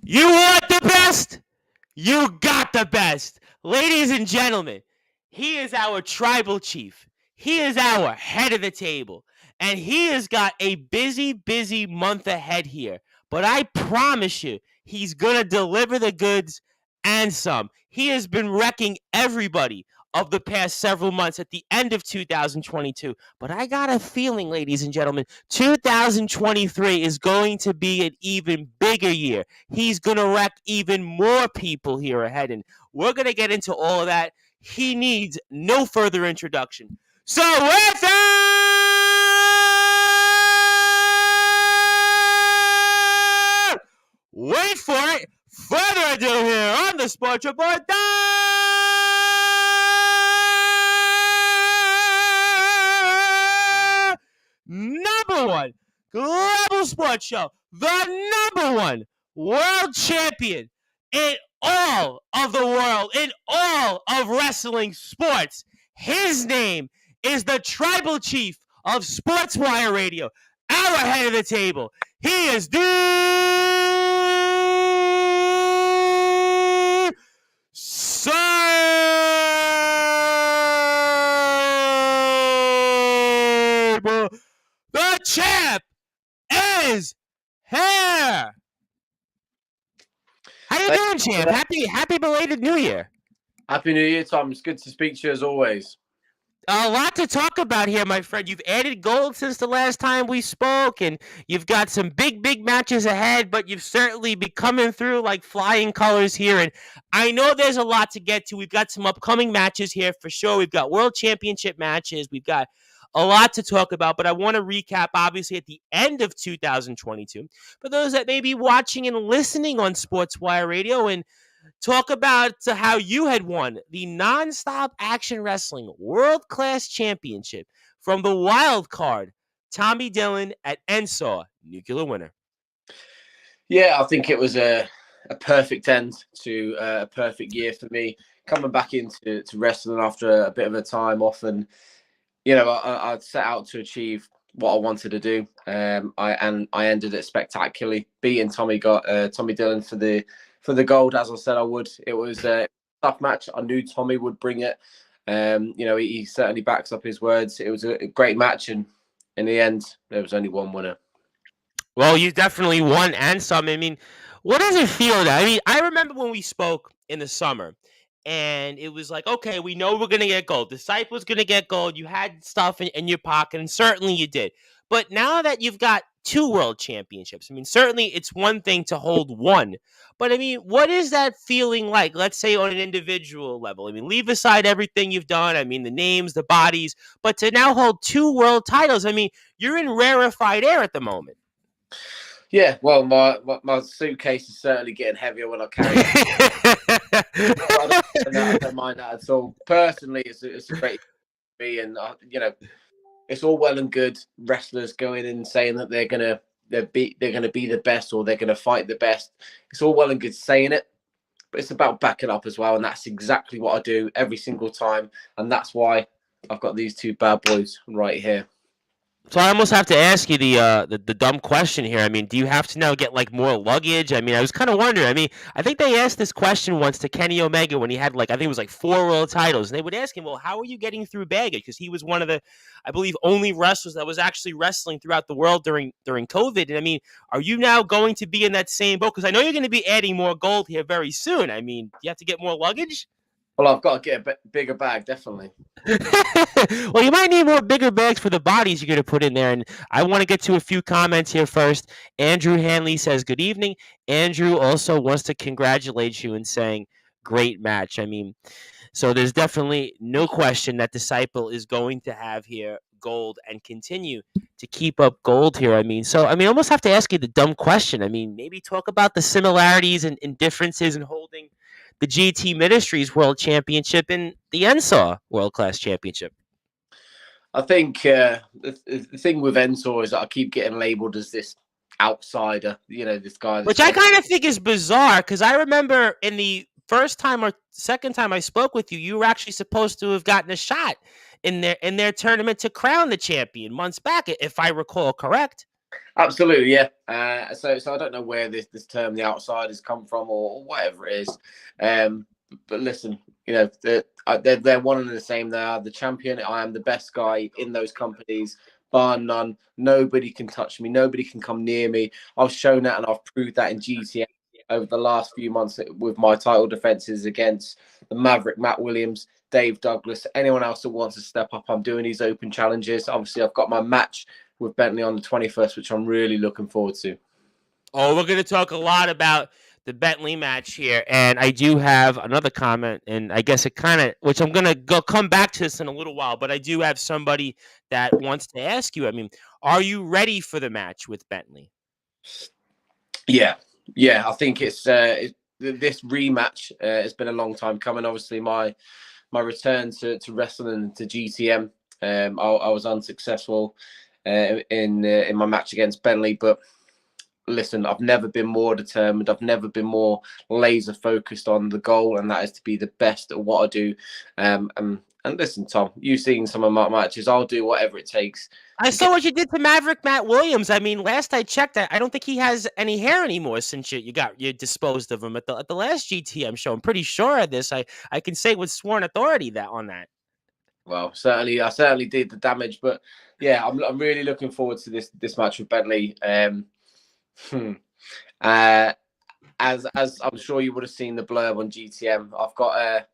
You want the best? You got the best. Ladies and gentlemen, he is our tribal chief. He is our head of the table. And he has got a busy, busy month ahead here. But I promise you, he's going to deliver the goods and some. He has been wrecking everybody of the past several months at the end of 2022. But I got a feeling, ladies and gentlemen, 2023 is going to be an even bigger year. He's going to wreck even more people here ahead. And we're going to get into all of that. He needs no further introduction. So, with wait for it, further ado here on the Sports Report. Number one global sports show, the number one world champion in all of the world, in all of wrestling sports. His name is the tribal chief of Sportswire Radio, our head of the table. He is Sable. The champ is here. How you doing, champ? Happy belated New Year. Happy New Year, Tom. It's good to speak to you as always. A lot to talk about here, my friend. You've added gold since the last time we spoke, and you've got some big matches ahead, but you've certainly been coming through like flying colors here. And I know there's a lot to get to. We've got some upcoming matches here for sure. We've got world championship matches. We've got a lot to talk about, but I want to recap, obviously, at the end of 2022. For those that may be watching and listening on Sportswire Radio, and talk about how you had won the Nonstop Action Wrestling World Class Championship from the wild card, Tommy Dillon at Ensaw, Nuclear Winner. Yeah, I think it was a perfect end to a perfect year for me. Coming back into wrestling after a bit of a time off, and I set out to achieve what I wanted to do. I ended it spectacularly, beating Tommy Dillon for the gold, as I said I would. It was a tough match. I knew Tommy would bring it. He certainly backs up his words. It was a great match, and in the end, there was only one winner. Well, you definitely won and some. I mean, what does it feel that? I mean, I remember when we spoke in the summer, and it was like, okay, we know we're going to get gold. Disciple's going to get gold. You had stuff in your pocket, and certainly you did. But now that you've got 2 world championships, I mean, certainly it's one thing to hold one. But, I mean, what is that feeling like, let's say, on an individual level? I mean, leave aside everything you've done. I mean, the names, the bodies. But to now hold 2 world titles, I mean, you're in rarefied air at the moment. Yeah, well, my suitcase is certainly getting heavier when I carry it. I don't mind that at all. Personally, it's a great for me, and it's all well and good wrestlers going in saying that they're gonna be the best, or they're gonna fight the best. It's all well and good saying it, but it's about backing up as well, and that's exactly what I do every single time, and that's why I've got these 2 bad boys right here. So I almost have to ask you the dumb question here. I mean, do you have to now get like more luggage? I mean, I was kind of wondering. I mean, I think they asked this question once to Kenny Omega when he had I think it was 4 world titles, and they would ask him, "Well, how are you getting through baggage?" Because he was one of the, I believe, only wrestlers that was actually wrestling throughout the world during COVID. And I mean, are you now going to be in that same boat? Because I know you're going to be adding more gold here very soon. I mean, do you have to get more luggage? Well, I've got to get a bigger bag, definitely. Well, you might need more bigger bags for the bodies you're going to put in there. And I want to get to a few comments here first. Andrew Hanley says, good evening. Andrew also wants to congratulate you and saying, great match. I mean, so there's definitely no question that Disciple is going to have here gold and continue to keep up gold here. I mean, I almost have to ask you the dumb question. I mean, maybe talk about the similarities and differences in holding the GT Ministries World Championship and the NSAW World Class Championship. I think the thing with NSAW is that I keep getting labeled as this outsider, this guy. Which I kind of think is bizarre, because I remember in the first time or second time I spoke with you, you were actually supposed to have gotten a shot in their tournament to crown the champion months back, if I recall correct. Absolutely, yeah. So I don't know where this term "the outside" has come from, or whatever it is. But listen, you know, they're one and the same. They are the champion. I am the best guy in those companies, bar none. Nobody can touch me. Nobody can come near me. I've shown that, and I've proved that in GTM over the last few months with my title defenses against the Maverick, Matt Williams, Dave Douglas, anyone else that wants to step up. I'm doing these open challenges. Obviously, I've got my match with Bentley on the 21st, which I'm really looking forward to. Oh, we're going to talk a lot about the Bentley match here, and I do have another comment, and I guess it kind of, which I'm going to come back to this in a little while, but I do have somebody that wants to ask you. I mean, are you ready for the match with Bentley? Yeah, I think it's this rematch has been a long time coming. Obviously, my return to wrestling to GTM, I was unsuccessful in my match against Bentley, but listen, I've never been more determined. I've never been more laser focused on the goal, and that is to be the best at what I do. And listen, Tom, you've seen some of my matches. I'll do whatever it takes. I saw what you did to Maverick Matt Williams. I mean, last I checked, I don't think he has any hair anymore since you disposed of him at the last GTM show. I'm pretty sure of this. I can say with sworn authority that on that. Well, I certainly did the damage, but yeah, I'm really looking forward to this match with Bentley. As I'm sure you would have seen the blurb on GTM, I've got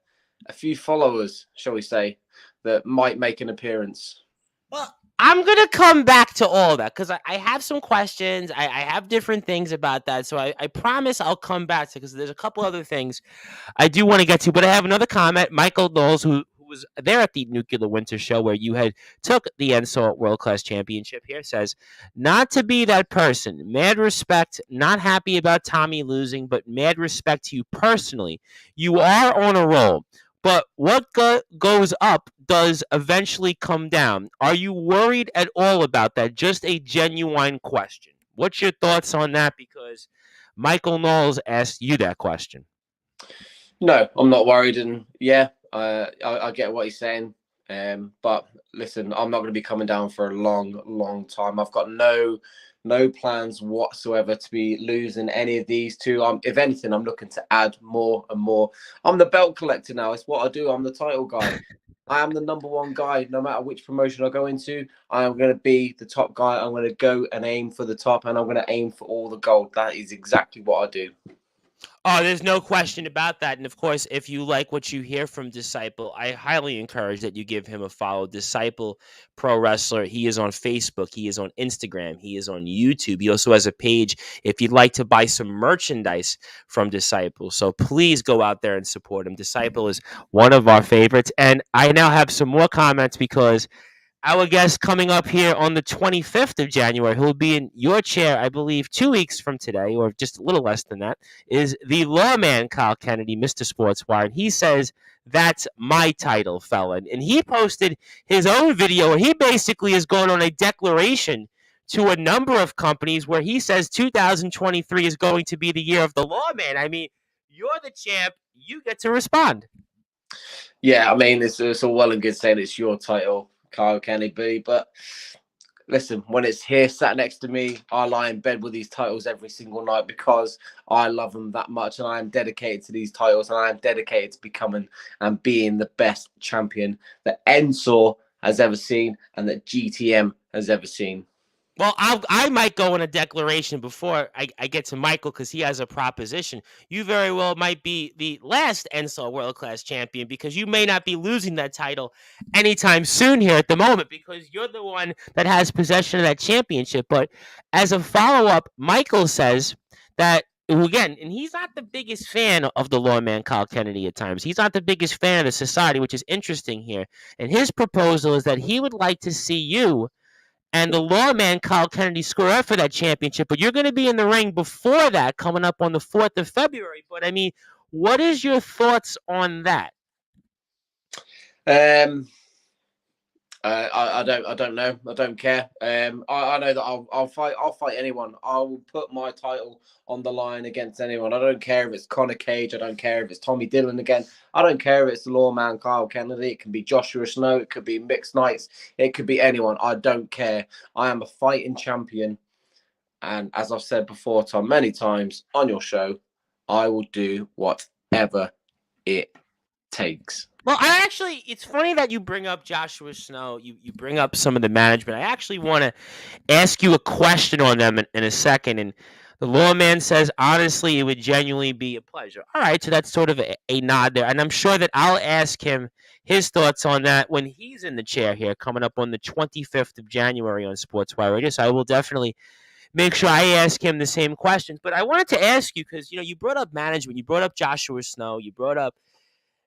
a few followers, shall we say, that might make an appearance. Well, I'm going to come back to all that because I have some questions. I have different things about that. So I promise I'll come back to because there's a couple other things I do want to get to. But I have another comment. Michael Knowles, who was there at the Nuclear Winter Show where you had took the NSOL World Class Championship here, says, not to be that person. Mad respect. Not happy about Tommy losing, but mad respect to you personally. You are on a roll. But what goes up does eventually come down. Are you worried at all about that? Just a genuine question. What's your thoughts on that? Because Michael Knowles asked you that question. No, I'm not worried. And yeah, I get what he's saying. But listen, I'm not going to be coming down for a long time. I've got no plans whatsoever to be losing any of these two. If anything, I'm looking to add more and more. I'm the belt collector now. It's what I do. I'm the title guy. I am the number one guy. No matter which promotion I go into, I am going to be the top guy. I'm going to go and aim for the top, and I'm going to aim for all the gold. That is exactly what I do. Oh, there's no question about that. And of course, if you like what you hear from Disciple, I highly encourage that you give him a follow. Disciple Pro Wrestler. He is on Facebook. He is on Instagram. He is on YouTube. He also has a page if you'd like to buy some merchandise from Disciple. So please go out there and support him. Disciple is one of our favorites. And I now have some more comments because our guest coming up here on the 25th of January, who will be in your chair, I believe, 2 weeks from today, or just a little less than that, is the lawman Kyle Kennedy, Mr. Sportswire. And he says, that's my title, fella. And he posted his own video, and he basically is going on a declaration to a number of companies where he says 2023 is going to be the year of the lawman. I mean, you're the champ. You get to respond. Yeah, I mean, it's all well and good saying it's your title, Kyle Kennedy, but listen, when it's here sat next to me, I lie in bed with these titles every single night because I love them that much, and I am dedicated to these titles, and I am dedicated to becoming and being the best champion that NSOR has ever seen and that GTM has ever seen. Well, I might go in a declaration before I get to Michael because he has a proposition. You very well might be the last NSOL World Class Champion because you may not be losing that title anytime soon here at the moment because you're the one that has possession of that championship. But as a follow-up, Michael says that, again, and he's not the biggest fan of the lawman Kyle Kennedy at times. He's not the biggest fan of the society, which is interesting here. And his proposal is that he would like to see you and the lawman Kyle Kennedy square up for that championship, but you're going to be in the ring before that, coming up on the 4th of February. But I mean, what is your thoughts on that? I don't know. I don't care. I know that I'll fight anyone. I will put my title on the line against anyone. I don't care if it's Conor Cage. I don't care if it's Tommy Dillon again. I don't care if it's the lawman Kyle Kennedy. It can be Joshua Snow. It could be Mixed Knights. It could be anyone. I don't care. I am a fighting champion, And as I've said before, Tom, many times on your show, I will do whatever it takes. Well, it's funny that you bring up Joshua Snow. You bring up some of the management. I actually want to ask you a question on them in a second. And the lawman says, honestly, it would genuinely be a pleasure. All right, so that's sort of a nod there. And I'm sure that I'll ask him his thoughts on that when he's in the chair here, coming up on the 25th of January on Sportswire Radio. So I will definitely make sure I ask him the same questions. But I wanted to ask you because, you brought up management. You brought up Joshua Snow. You brought up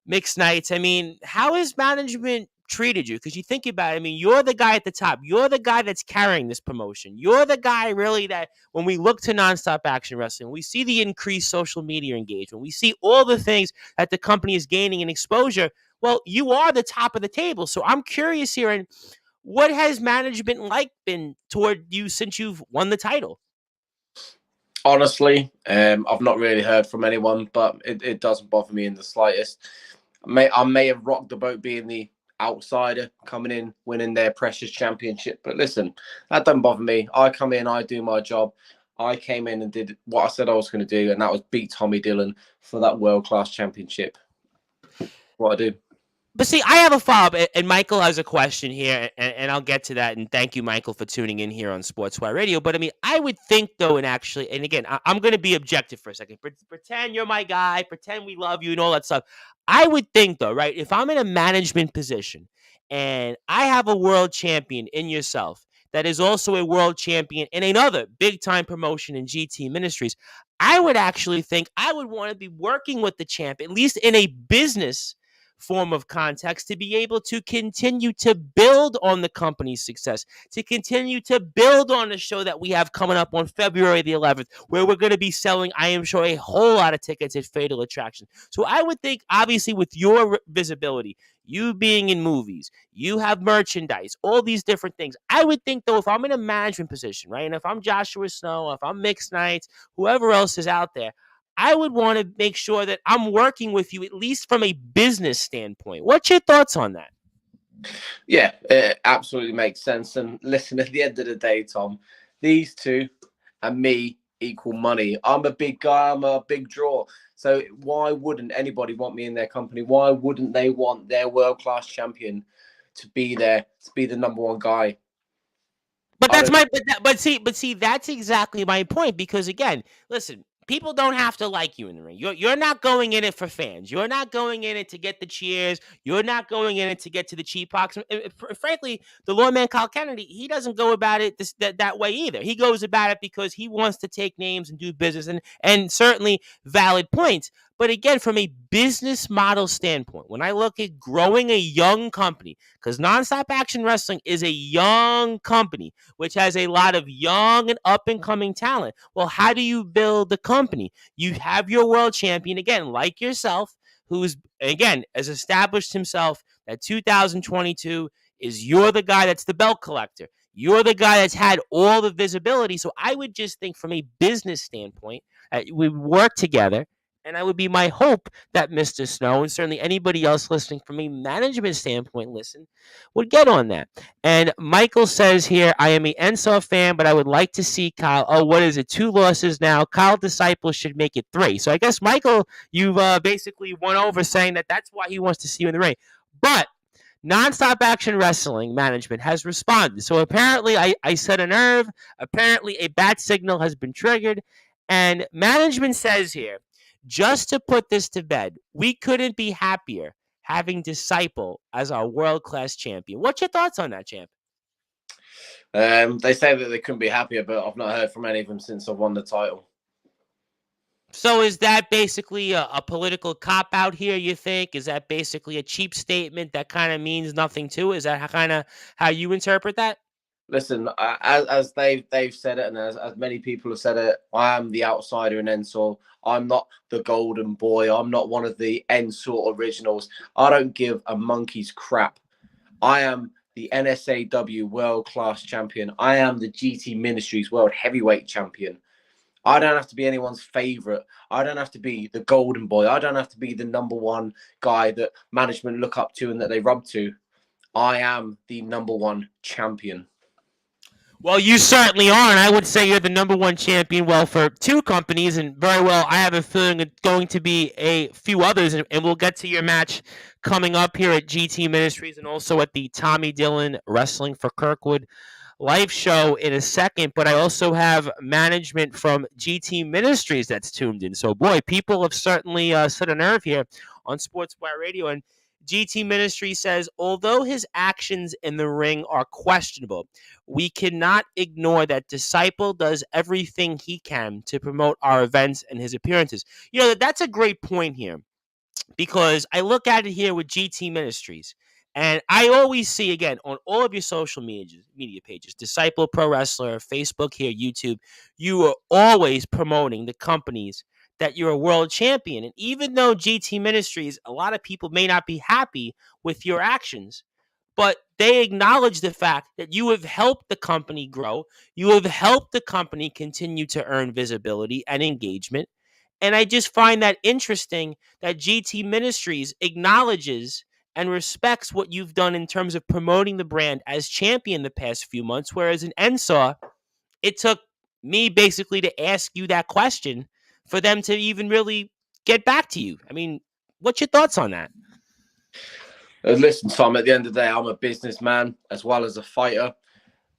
mixed nights. I mean, how has management treated you? Because you think about it, I mean, you're the guy at the top. You're the guy that's carrying this promotion. You're the guy really that when we look to Nonstop Action Wrestling, we see the increased social media engagement. We see all the things that the company is gaining in exposure. Well, you are the top of the table. So I'm curious here, and what has management been toward you since you've won the title? Honestly, I've not really heard from anyone, but it doesn't bother me in the slightest. I may have rocked the boat being the outsider coming in, winning their precious championship. But listen, that doesn't bother me. I come in, I do my job. I came in and did what I said I was going to do, and that was beat Tommy Dillon for that world-class championship. What I do. But see, I have a follow-up, and Michael has a question here, and I'll get to that. And thank you, Michael, for tuning in here on Sportswire Radio. But I mean, I would think, though, and again, I'm going to be objective for a second. Pretend you're my guy, pretend we love you and all that stuff. I would think, though, right, if I'm in a management position and I have a world champion in yourself that is also a world champion in another big-time promotion in GT Ministries, I would actually think I would want to be working with the champ, at least in a business form of context, to be able to continue to build on the company's success, to continue to build on the show that we have coming up on February the 11th, where we're going to be selling, I am sure, a whole lot of tickets at Fatal Attraction. So I would think, obviously, with your visibility, you being in movies, you have merchandise, all these different things. I would think, though, if I'm in a management position, right, and if I'm Joshua Snow, if I'm Mixed Nights, whoever else is out there, I would want to make sure that I'm working with you, at least from a business standpoint. What's your thoughts on that? Yeah, it absolutely makes sense. And listen, at the end of the day, Tom, these two and me equal money. I'm a big guy. I'm a big draw. So why wouldn't anybody want me in their company? Why wouldn't they want their world-class champion to be there, to be the number one guy? But see, that's exactly my point. Because again, listen, people don't have to like you in the ring. You're not going in it for fans. You're not going in it to get the cheers. You're not going in it to get to the cheap box. Frankly, the lawman Kyle Kennedy, he doesn't go about it that way either. He goes about it because he wants to take names and do business, and certainly valid points. But again, from a business model standpoint, when I look at growing a young company, because Nonstop Action Wrestling is a young company, which has a lot of young and up-and-coming talent. Well, how do you build the company? You have your world champion, again, like yourself, who's, again, has established himself that 2022 is you're the guy that's the belt collector. You're the guy that's had all the visibility. So I would just think from a business standpoint, we work together. And I would be my hope that Mr. Snow, and certainly anybody else listening from a management standpoint, would get on that. And Michael says here, I am a Enso fan, but I would like to see Kyle. Oh, what is it? 2 losses now. Kyle Disciples should make it 3. So I guess, Michael, you've basically won over saying that that's why he wants to see you in the ring. But Nonstop Action Wrestling management has responded. So apparently I set a nerve. Apparently a bat signal has been triggered. And management says here, just to put this to bed, we couldn't be happier having Disciple as our world-class champion. What's your thoughts on that, champ? They say that they couldn't be happier, but I've not heard from any of them since I've won the title. So is that basically a political cop-out here, you think? Is that basically a cheap statement that kind of means nothing to? Is that kind of how you interpret that? Listen, as they've said it, and as many people have said it, I am the outsider in Ensor. I'm not the golden boy. I'm not one of the Ensor originals. I don't give a monkey's crap. I am the NSAW World Class Champion. I am the GT Ministries World Heavyweight Champion. I don't have to be anyone's favorite. I don't have to be the golden boy. I don't have to be the number one guy that management look up to and that they rub to. I am the number one champion. Well, you certainly are, and I would say you're the number one champion. Well, for two companies, and very well, I have a feeling it's going to be a few others, and we'll get to your match coming up here at GT Ministries and also at the Tommy Dillon Wrestling for Kirkwood live show in a second. But I also have management from GT Ministries that's tuned in. So, boy, people have certainly set a nerve here on Sportswire Radio, and GT Ministry says, although his actions in the ring are questionable, we cannot ignore that Disciple does everything he can to promote our events and his appearances. You know, that's a great point here because I look at it here with GT Ministries. And I always see, again, on all of your social media pages, Disciple Pro Wrestler, Facebook here, YouTube, you are always promoting the companies that you're a world champion. And even though GT Ministries, a lot of people may not be happy with your actions, but they acknowledge the fact that you have helped the company grow. You have helped the company continue to earn visibility and engagement. And I just find that interesting that GT Ministries acknowledges and respects what you've done in terms of promoting the brand as champion the past few months. Whereas in NSAW, it took me basically to ask you that question for them to even really get back to you. I mean, what's your thoughts on that? Listen, Tom, at the end of the day, I'm a businessman as well as a fighter.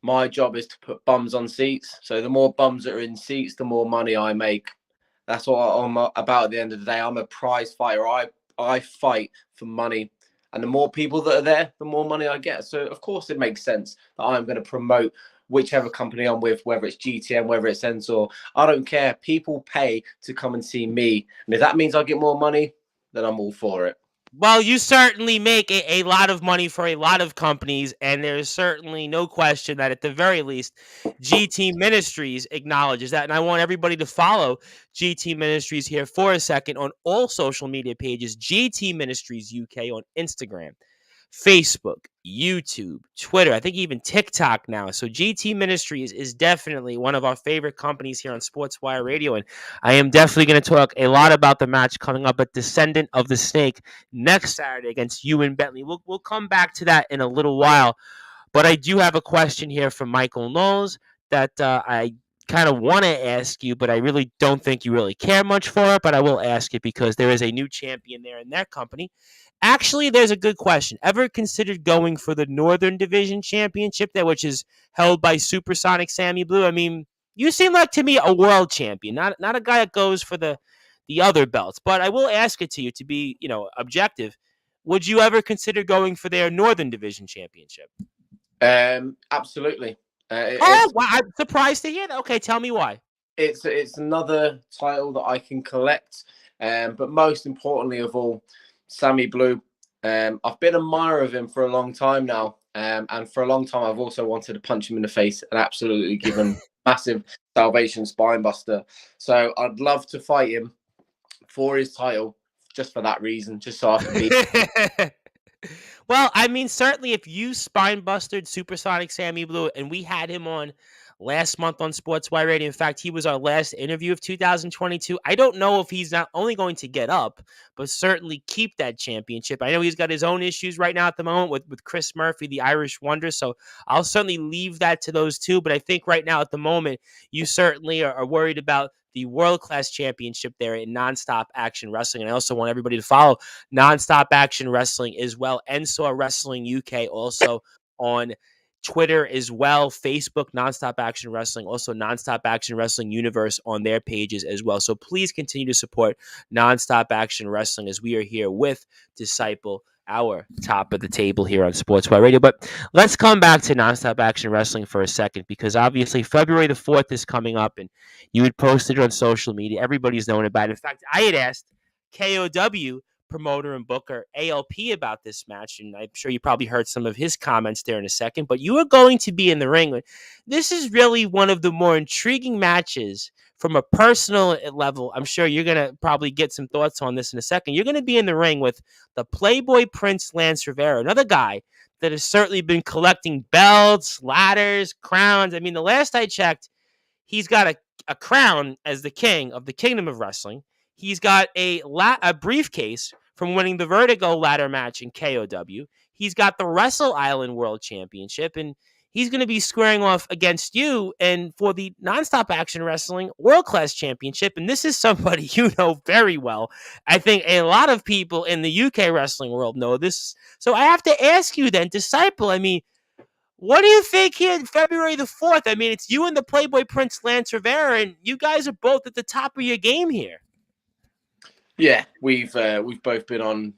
My job is to put bums on seats. So the more bums that are in seats, the more money I make. That's what I'm about at the end of the day. I'm a prize fighter. I fight for money. And the more people that are there, the more money I get. So, of course, it makes sense that I'm going to promote whichever company I'm with, whether it's GTM, whether it's Ensor. I don't care. People pay to come and see me. And if that means I get more money, then I'm all for it. Well, you certainly make a lot of money for a lot of companies, and there's certainly no question that at the very least, GT Ministries acknowledges that. And I want everybody to follow GT Ministries here for a second on all social media pages, GT Ministries UK on Instagram, Facebook, YouTube, Twitter, I think even TikTok now. So GT Ministries is definitely one of our favorite companies here on Sportswire Radio. And I am definitely going to talk a lot about the match coming up at Descendant of the Snake next Saturday against you and Bentley. We'll come back to that in a little while. But I do have a question here from Michael Knowles that I kind of want to ask you, but I really don't think you really care much for it. But I will ask it because there is a new champion there in that company. Actually, there's a good question. Ever considered going for the Northern Division Championship there, which is held by Supersonic Sammy Blue? I mean, you seem like to me a world champion, not a guy that goes for the other belts. But I will ask it to you to be, objective. Would you ever consider going for their Northern Division Championship? Absolutely. Wow, I'm surprised to hear that. Okay, tell me why. It's another title that I can collect, but most importantly of all, Sammy Blue. I've been an admirer of him for a long time now, and for a long time I've also wanted to punch him in the face and absolutely give him massive Salvation Spinebuster. So I'd love to fight him for his title, just for that reason, just so I can be. Well, I mean, certainly if you spine busted Supersonic Sammy Blue, and we had him on last month on Sportswire Radio. In fact, he was our last interview of 2022. I don't know if he's not only going to get up, but certainly keep that championship. I know he's got his own issues right now at the moment with Chris Murphy, the Irish Wonder. So I'll certainly leave that to those two. But I think right now at the moment, you certainly are worried about the world-class championship there in Nonstop Action Wrestling. And I also want everybody to follow Nonstop Action Wrestling as well. NSAW Wrestling UK also on Twitter as well, Facebook, Nonstop Action Wrestling, also Nonstop Action Wrestling Universe on their pages as well. So please continue to support Nonstop Action Wrestling as we are here with Disciple, our top of the table here on Sportswire Radio. But let's come back to Nonstop Action Wrestling for a second, because obviously February the 4th is coming up, and you had posted it on social media. Everybody's known about it. In fact, I had asked KOW promoter and booker ALP about this match, and I'm sure you probably heard some of his comments there in a second, but you are going to be in the ring. This is really one of the more intriguing matches from a personal level. I'm sure you're going to probably get some thoughts on this in a second. You're going to be in the ring with the Playboy Prince Lance Rivera, another guy that has certainly been collecting belts, ladders, crowns. I mean, the last I checked, he's got a crown as the king of the Kingdom of Wrestling. He's got a briefcase from winning the Vertigo ladder match in KOW. He's got the Wrestle Island World Championship, and he's going to be squaring off against you and for the Nonstop Action Wrestling World Class Championship. And this is somebody you know very well. I think a lot of people in the UK wrestling world know this. So I have to ask you then, Disciple, I mean, what do you think here February the 4th? I mean, it's you and the Playboy Prince Lance Rivera, and you guys are both at the top of your game here. Yeah, we've both been on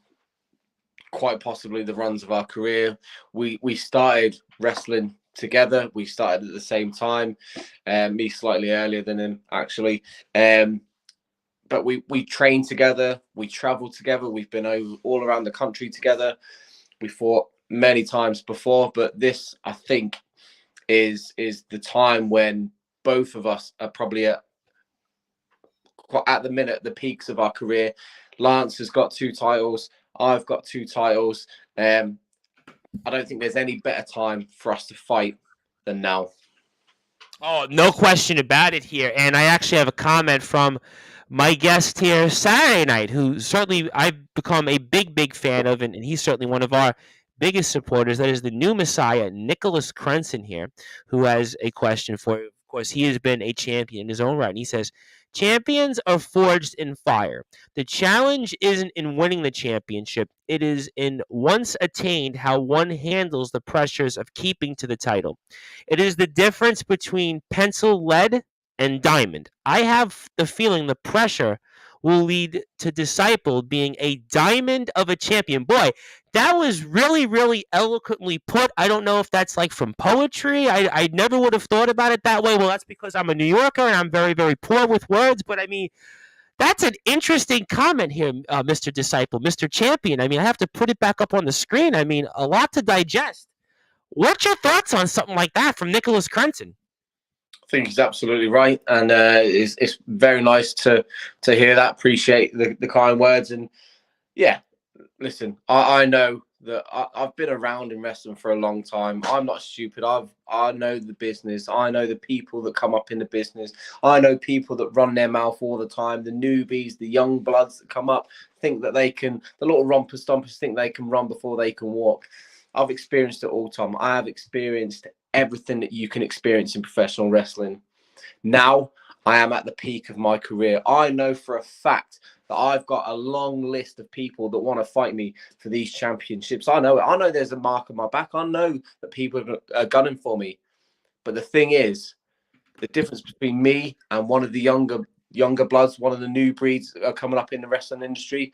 quite possibly the runs of our career. We started wrestling together. We started at the same time. Me slightly earlier than him, actually. But we trained together. We traveled together. We've been all around the country together. We fought many times before, but this, I think, is the time when both of us are probably at the minute the peaks of our career. Lance has got 2 titles. I've got 2 titles. I don't think there's any better time for us to fight than now. Oh, no question about it here. And I actually have a comment from my guest here Saturday night, who certainly I've become a big fan of, and he's certainly one of our biggest supporters. That is the new Messiah, Nicholas Crenson here, who has a question for you. Of course, he has been a champion in his own right. And he says, champions are forged in fire. The challenge isn't in winning the championship. It is in once attained how one handles the pressures of keeping to the title. It is the difference between pencil lead and diamond. I have the feeling the pressure will lead to Disciple being a diamond of a champion. Boy, that was really eloquently put. I don't know if that's like from poetry. I never would have thought about it that way. Well, that's because I'm a New Yorker and I'm very poor with words. But I mean, that's an interesting comment here, Mr. Disciple, Mr. Champion. I mean, I have to put it back up on the screen. I mean, a lot to digest. What's your thoughts on something like that from Nicholas Crenson? I think he's absolutely right, and it's very nice to hear that. Appreciate the kind words, and yeah, listen, I know that I've been around in wrestling for a long time. I'm not stupid. I know the business. I know the people that come up in the business. I know people that run their mouth all the time. The newbies, the young bloods that come up, think that they can. The little romper stompers think they can run before they can walk. I've experienced it all, Tom. I have experienced everything that you can experience in professional wrestling. Now I am at the peak of my career. I know for a fact that I've got a long list of people that want to fight me for these championships. I know it. I know there's a mark on my back. I know that people are gunning for me. But the thing is, the difference between me and one of the younger bloods, one of the new breeds that are coming up in the wrestling industry,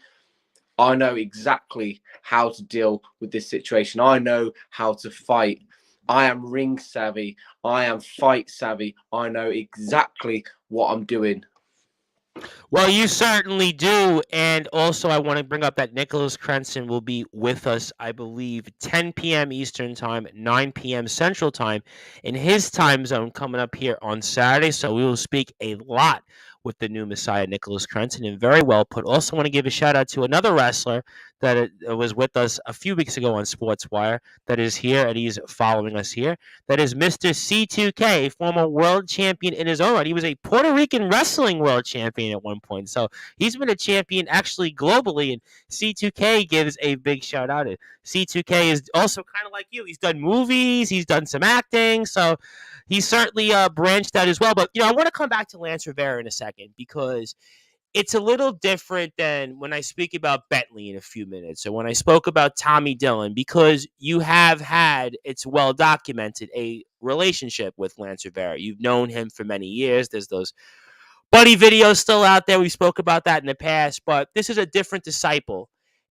I know exactly how to deal with this situation. I know how to fight. I am ring savvy. I am fight savvy. I know exactly what I'm doing. Well, you certainly do. And also, I want to bring up that Nicholas Crenson will be with us, I believe, 10 p.m. Eastern Time, 9 p.m. Central Time in his time zone coming up here on Saturday. So we will speak a lot with the new Messiah, Nicholas Crenson, and very well put. Also want to give a shout out to another wrestler that was with us a few weeks ago on Sportswire that is here, and he's following us here. That is Mr. C2K, a former world champion in his own right. He was a Puerto Rican wrestling world champion at one point. So he's been a champion actually globally, and C2K gives a big shout out. C2K is also kind of like you. He's done movies, he's done some acting, so he's certainly branched out as well. But, I want to come back to Lance Rivera in a second because it's a little different than when I speak about Bentley in a few minutes or when I spoke about Tommy Dillon, because you have had, it's well documented, a relationship with Lance Rivera. You've known him for many years. There's those buddy videos still out there. We spoke about that in the past, but this is a different Disciple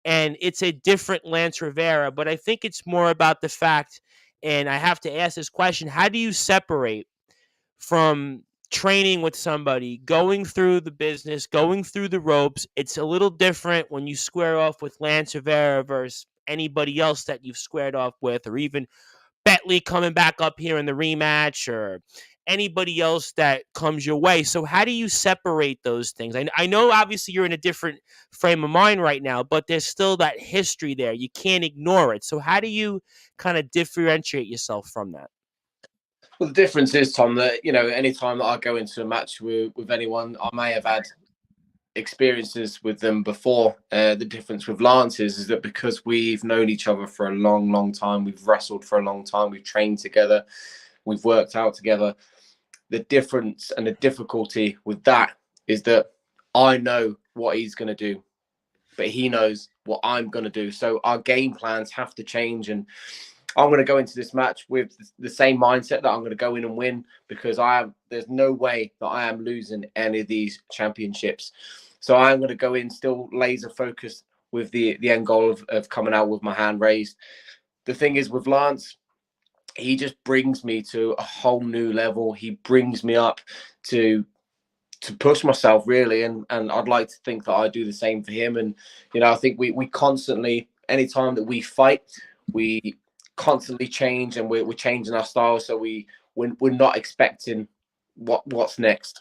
and it's a different Lance Rivera. But I think it's more about the fact, and I have to ask this question, how do you separate from training with somebody, going through the business, going through the ropes? It's a little different when you square off with Lance Rivera versus anybody else that you've squared off with, or even Bentley coming back up here in the rematch, or anybody else that comes your way. So how do you separate those things? I know obviously you're in a different frame of mind right now, but there's still that history there. You can't ignore it. So how do you kind of differentiate yourself from that? Well, the difference is, Tom, that, any time that I go into a match with anyone, I may have had experiences with them before. The difference with Lance is that because we've known each other for a long, long time, we've wrestled for a long time, we've trained together, we've worked out together. The difference and the difficulty with that is that I know what he's going to do, but he knows what I'm going to do. So our game plans have to change. And I'm going to go into this match with the same mindset that I'm going to go in and win, because there's no way that I am losing any of these championships. So I'm going to go in still laser focused with the end goal of coming out with my hand raised. The thing is with Lance, he just brings me to a whole new level. He brings me up to push myself, really, and I'd like to think that I do the same for him. And I think we constantly, anytime that we fight, we constantly change, and we're changing our style, so we're not expecting what's next.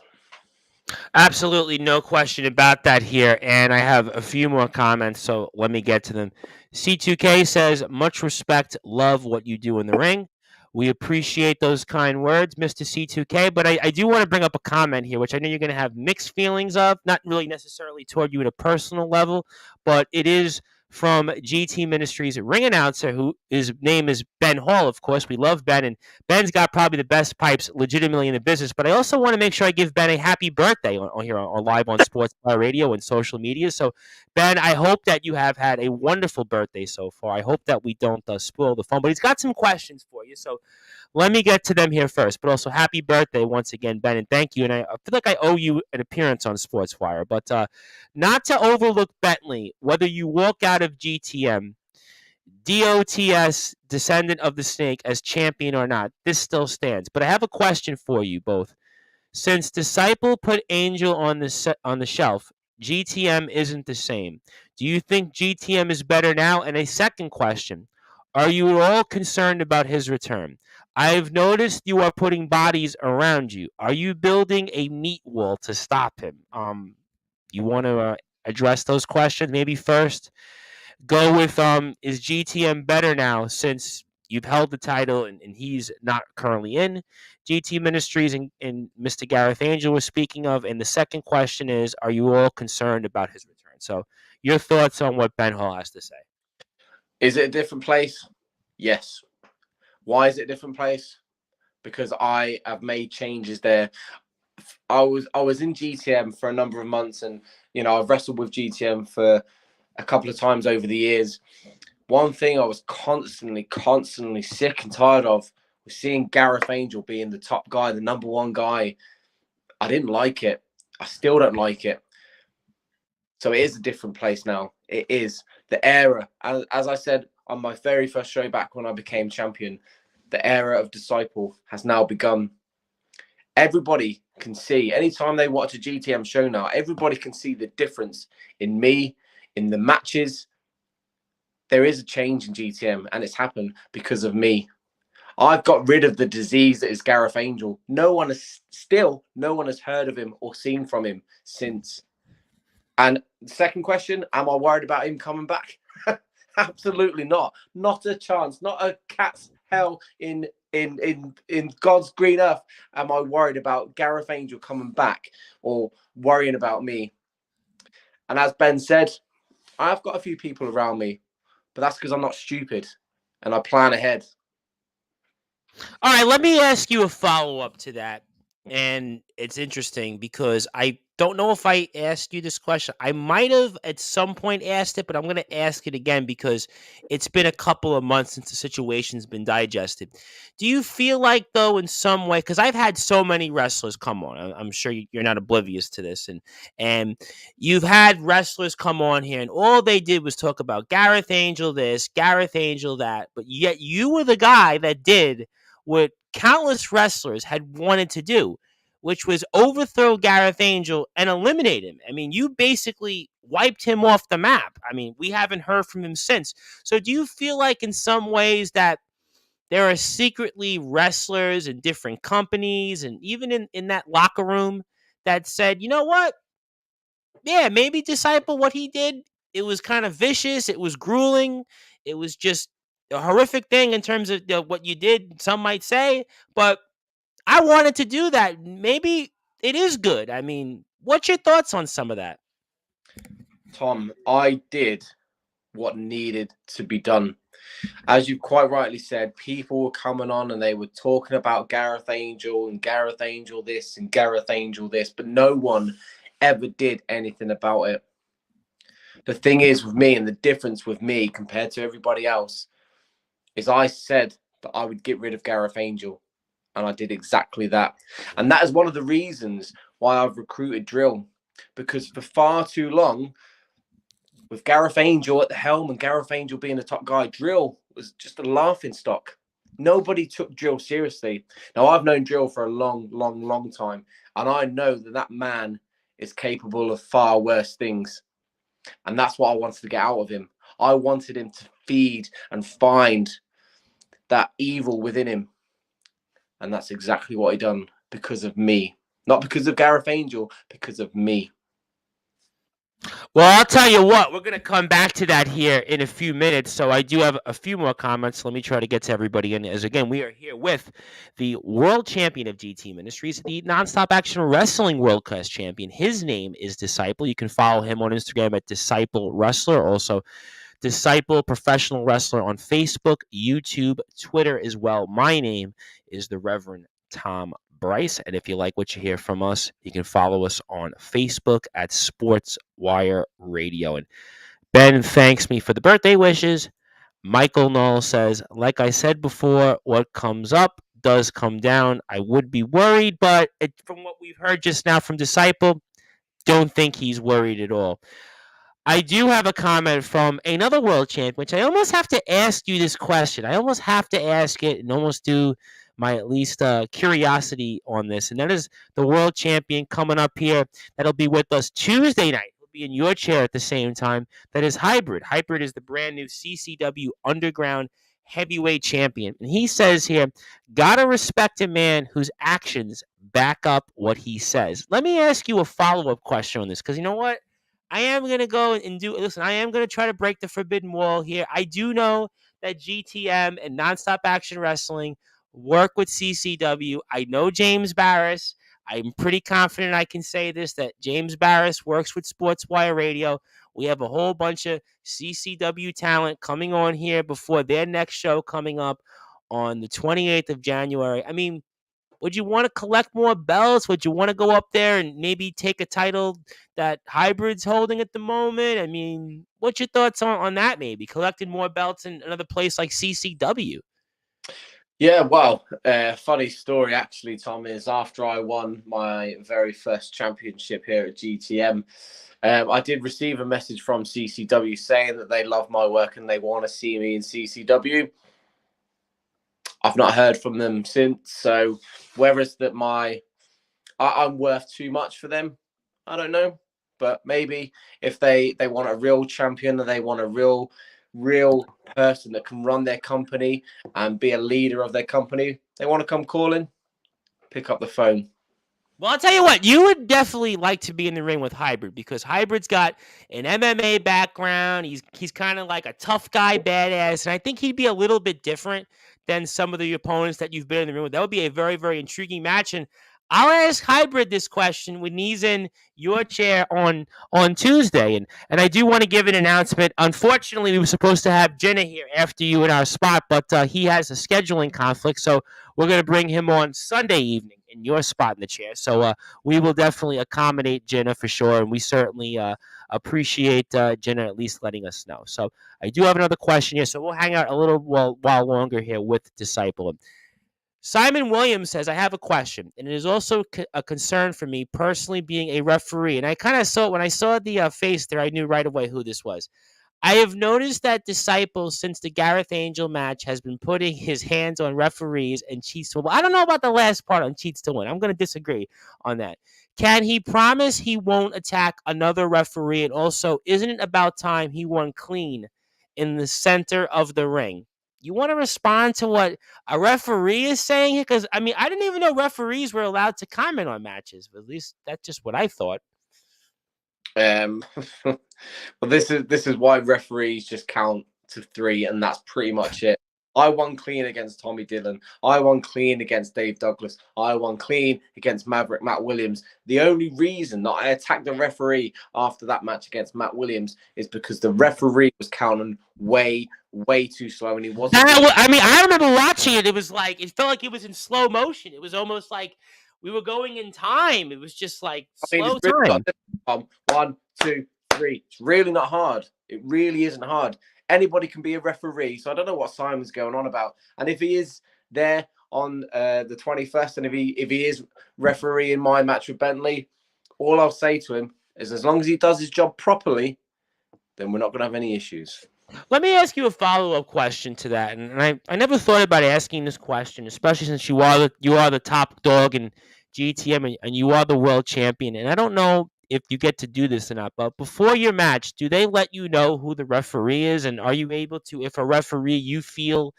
Absolutely, no question about that here. And I have a few more comments, so let me get to them. C2K says, much respect, love what you do in the ring. We appreciate those kind words, Mr. C2K. But I do want to bring up a comment here, which I know you're going to have mixed feelings of, not really necessarily toward you at a personal level, but it is from GT Ministries ring announcer, who his name is Ben Hall. Of course, we love Ben, and Ben's got probably the best pipes legitimately in the business. But I also want to make sure I give Ben a happy birthday on here on live on Sportzwire Radio and social media. So, Ben, I hope that you have had a wonderful birthday so far. I hope that we don't spoil the fun. But he's got some questions for you, so let me get to them here first. But also, happy birthday once again, Ben, and thank you. And I feel like I owe you an appearance on Sportswire. But not to overlook Bentley, whether you walk out of GTM, DOTS, Descendant of the Snake, as champion or not, this still stands. But I have a question for you both. Since Disciple put Angel on the shelf, GTM isn't the same. Do you think GTM is better now? And a second question: are you at all concerned about his return? I've noticed you are putting bodies around you. Are you building a meat wall to stop him? You want to address those questions maybe first? Go with is GTM better now since you've held the title and he's not currently in GT Ministries and Mr. Gareth Angel was speaking of? And the second question is, are you all concerned about his return? So your thoughts on what Ben Hall has to say. Is it a different place? Yes. Why is it a different place? Because I have made changes there. I was in GTM for a number of months, and I've wrestled with GTM for a couple of times over the years. One thing I was constantly sick and tired of was seeing Gareth Angel being the top guy, the number one guy. I didn't like it. I still don't like it. So it is a different place now. It is. The era, as I said on my very first show back when I became champion, the era of Disciple has now begun. Everybody can see, anytime they watch a GTM show now, everybody can see the difference in me, in the matches. There is a change in GTM, and it's happened because of me. I've got rid of the disease that is Gareth Angel. No one has heard of him or seen from him since. And the second question, am I worried about him coming back? Absolutely not. Not a chance. Not a cat's hell in God's green earth am I worried about Gareth Angel coming back or worrying about me. And as Ben said, I've got a few people around me, but that's because I'm not stupid and I plan ahead. All right, let me ask you a follow-up to that. And it's interesting because I don't know if I asked you this question. I might have at some point asked it, but I'm going to ask it again because it's been a couple of months since the situation's been digested. Do you feel like, though, in some way, because I've had so many wrestlers come on, I'm sure you're not oblivious to this, and you've had wrestlers come on here, and all they did was talk about Gareth Angel this, Gareth Angel that, but yet you were the guy that did what countless wrestlers had wanted to do, which was overthrow Gareth Angel and eliminate him. I mean, you basically wiped him off the map. I mean, we haven't heard from him since. So do you feel like in some ways that there are secretly wrestlers in different companies and even in that locker room that said, you know what? Yeah, maybe Disciple, what he did, it was kind of vicious. It was grueling. It was just a horrific thing in terms of what you did, some might say. But I wanted to do that. Maybe it is good. I mean, what's your thoughts on some of that? Tom, I did what needed to be done. As you quite rightly said, people were coming on and they were talking about Gareth Angel and Gareth Angel this and Gareth Angel this, but no one ever did anything about it. The thing is with me, and the difference with me compared to everybody else, is I said that I would get rid of Gareth Angel, and I did exactly that. And that is one of the reasons why I've recruited Drill, because for far too long, with Gareth Angel at the helm and Gareth Angel being the top guy, Drill was just a laughing stock. Nobody took Drill seriously. Now, I've known Drill for a long, long, long time, and I know that that man is capable of far worse things. And that's what I wanted to get out of him. I wanted him to feed and find that evil within him. And that's exactly what he done because of me. Not because of Gareth Angel, because of me. Well, I'll tell you what, we're going to come back to that here in a few minutes. So I do have a few more comments. Let me try to get to everybody in. As again, we are here with the world champion of GT Ministries, the Nonstop Action Wrestling World Class Champion. His name is Disciple. You can follow him on Instagram at Disciple Wrestler. Also, Disciple Professional Wrestler on Facebook, YouTube, Twitter as well. My name is the Reverend Tom Bryce. And if you like what you hear from us, you can follow us on Facebook at Sportswire Radio. And Ben thanks me for the birthday wishes. Michael Knoll says, like I said before, what comes up does come down. I would be worried, but from what we've heard just now from Disciple, don't think he's worried at all. I do have a comment from another world champion, which I almost have to ask you this question. I almost have to ask it and almost do my at least curiosity on this. And that is the world champion coming up here. That'll be with us Tuesday night. He'll be in your chair at the same time. That is Hybrid. Hybrid is the brand new CCW Underground Heavyweight Champion. And he says here, gotta respect a man whose actions back up what he says. Let me ask you a follow-up question on this, because you know what? I am going to go and do, listen, I am going to try to break the forbidden wall here. I do know that GTM and Nonstop Action Wrestling work with CCW. I know James Barris. I'm pretty confident I can say this, that James Barris works with Sportswire Radio. We have a whole bunch of CCW talent coming on here before their next show coming up on the 28th of January. I mean, would you want to collect more belts? Would you want to go up there and maybe take a title that Hybrid's holding at the moment? I mean, what's your thoughts on that maybe? Collecting more belts in another place like CCW? Yeah, well, funny story actually, Tom, is after I won my very first championship here at GTM, I did receive a message from CCW saying that they love my work and they want to see me in CCW. I've not heard from them since. So whether it's that I'm worth too much for them, I don't know. But maybe if they want a real champion and they want a real person that can run their company and be a leader of their company, they want to come calling, pick up the phone. Well, I'll tell you what, you would definitely like to be in the ring with Hybrid, because Hybrid's got an MMA background. He's kind of like a tough guy, badass, and I think he'd be a little bit different than some of the opponents that you've been in the ring with. That would be a very, very intriguing match, and I'll ask Hybrid this question when he's in your chair on Tuesday. And I do want to give an announcement. Unfortunately, we were supposed to have Jenna here after you in our spot, but he has a scheduling conflict, so we're going to bring him on Sunday evening in your spot in the chair. So we will definitely accommodate Jenna for sure, and we certainly appreciate Jenna at least letting us know. So I do have another question here, so we'll hang out a little while longer here with Disciple. Simon Williams says, I have a question, and it is also a concern for me personally being a referee. And I kind of saw, when I saw the face there, I knew right away who this was. I have noticed that Disciple, since the Gareth Angel match, has been putting his hands on referees and cheats to win. I don't know about the last part on cheats to win. I'm going to disagree on that. Can he promise he won't attack another referee? And also, isn't it about time he won clean in the center of the ring? You want to respond to what a referee is saying here? Because, I mean, I didn't even know referees were allowed to comment on matches. But at least that's just what I thought. Well, this is why referees just count to 3, and that's pretty much it. I won clean against Tommy Dillon. I won clean against Dave Douglas. I won clean against Maverick Matt Williams. The only reason that I attacked the referee after that match against Matt Williams is because the referee was counting way too slow, and he wasn't. I mean, I remember watching it. It was like, it felt like it was in slow motion. It was almost like we were going in time. It was just like slow it's really time. 1, 2, 3. It's really not hard. It really isn't hard. Anybody can be a referee, so I don't know what Simon's going on about. And if he is there on the 21st, and if he is refereeing my match with Bentley, all I'll say to him is, as long as he does his job properly, then we're not going to have any issues. Let me ask you a follow-up question to that, and I never thought about asking this question, especially since you are the top dog in GTM and you are the world champion. And I don't know if you get to do this or not, but before your match, do they let you know who the referee is? And are you able to, if a referee you feel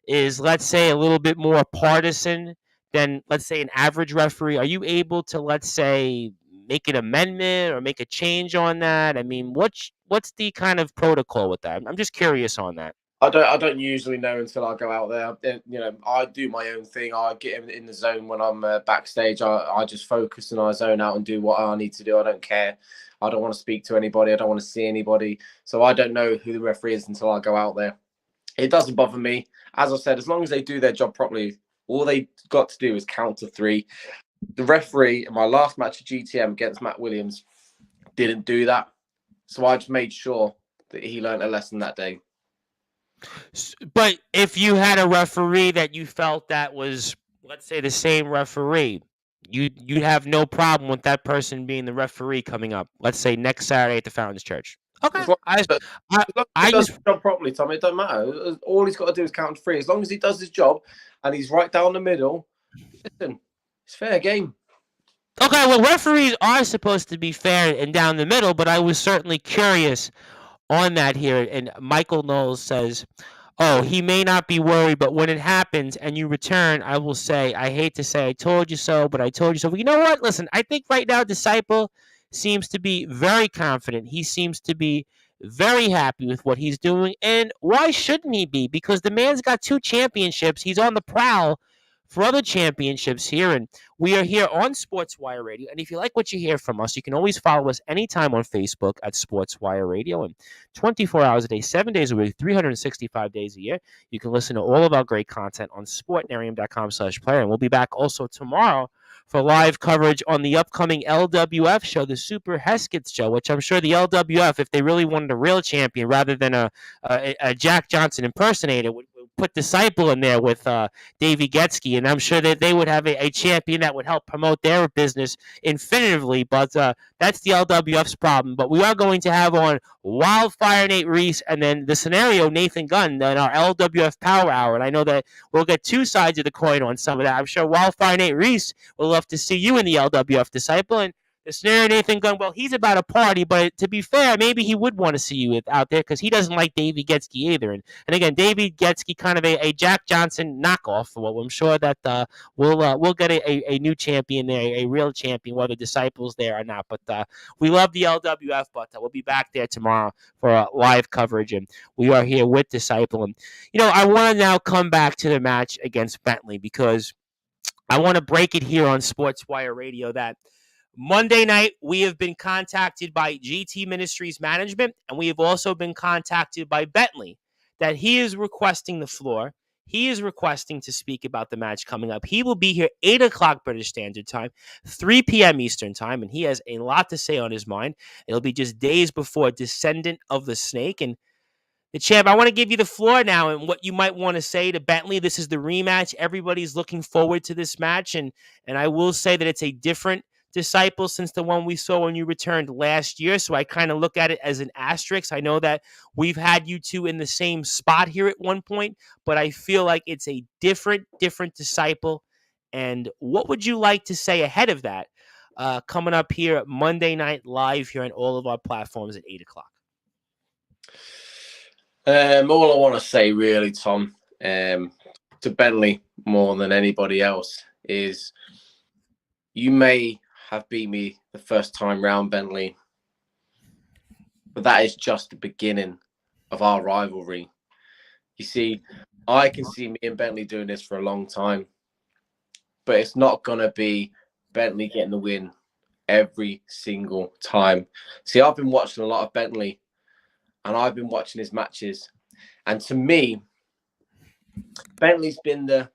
is, let's say, a little bit more partisan than, let's say, an average referee, are you able to, let's say, make an amendment or make a change on that? I mean, what's the kind of protocol with that? I'm just curious on that. I don't usually know until I go out there. You know, I do my own thing. I get in the zone when I'm backstage. I just focus and I zone out and do what I need to do. I don't care. I don't want to speak to anybody. I don't want to see anybody. So I don't know who the referee is until I go out there. It doesn't bother me. As I said, as long as they do their job properly, all they got to do is count to 3. The referee in my last match of GTM against Matt Williams didn't do that. So I just made sure that he learned a lesson that day. But if you had a referee that you felt that was, let's say, the same referee, you'd have no problem with that person being the referee coming up, let's say, next Saturday at the Fountains Church. Okay. As long as he does his job properly, Tom, it don't matter. All he's got to do is count to 3. As long as he does his job and he's right down the middle, listen, it's fair game. Okay, well, referees are supposed to be fair and down the middle, but I was certainly curious on that here. And Michael Knowles says, oh, he may not be worried, but when it happens and you return, I will say, I hate to say I told you so, but I told you so. But you know what? Listen, I think right now Disciple seems to be very confident. He seems to be very happy with what he's doing. And why shouldn't he be? Because the man's got 2 championships. He's on the prowl for other championships here, and we are here on Sportswire Radio. And if you like what you hear from us, you can always follow us anytime on Facebook at Sportswire Radio, and 24 hours a day, 7 days a week, 365 days a year. You can listen to all of our great content on sportnarium.com/player, and we'll be back also tomorrow for live coverage on the upcoming LWF show, the Super Hesketh show, which I'm sure the LWF, if they really wanted a real champion rather than a Jack Johnson impersonator, would put Disciple in there with Davey Getsky, and I'm sure that they would have a champion that would help promote their business infinitively, but that's the LWF's problem. But we are going to have on Wildfire Nate Reese, and then the scenario Nathan Gunn in our LWF Power Hour, and I know that we'll get 2 sides of the coin on some of that. I'm sure Wildfire Nate Reese will love to see you in the LWF, Disciple, and the scenario Nathan Gunn, well, he's about a party, but to be fair, maybe he would want to see you out there because he doesn't like Davey Getsky either. And again, Davey Getsky, kind of a Jack Johnson knockoff. Well, I'm sure that we'll get a new champion there, a real champion, whether Disciple's there or not. But we love the LWF, but we'll be back there tomorrow for live coverage, and we are here with Disciple. And I want to now come back to the match against Bentley because I want to break it here on Sportswire Radio that Monday night, we have been contacted by GT Ministries management, and we have also been contacted by Bentley that he is requesting the floor. He is requesting to speak about the match coming up. He will be here 8 o'clock British Standard Time, 3 p.m. Eastern Time, and he has a lot to say on his mind. It'll be just days before Descendant of the Snake. And the champ, I want to give you the floor now and what you might want to say to Bentley. This is the rematch. Everybody's looking forward to this match, and I will say that it's a different Disciple since the one we saw when you returned last year. So I kind of look at it as an asterisk. I know that we've had you 2 in the same spot here at one point, but I feel like it's a different Disciple. And what would you like to say ahead of that coming up here Monday night live here on all of our platforms at 8 o'clock? All I want to say really, Tom, to Bentley more than anybody else is you may have beat me the first time round, Bentley, but that is just the beginning of our rivalry. You see, I can see me and Bentley doing this for a long time, but it's not going to be Bentley getting the win every single time. See, I've been watching a lot of Bentley, and I've been watching his matches, and to me, Bentley's been the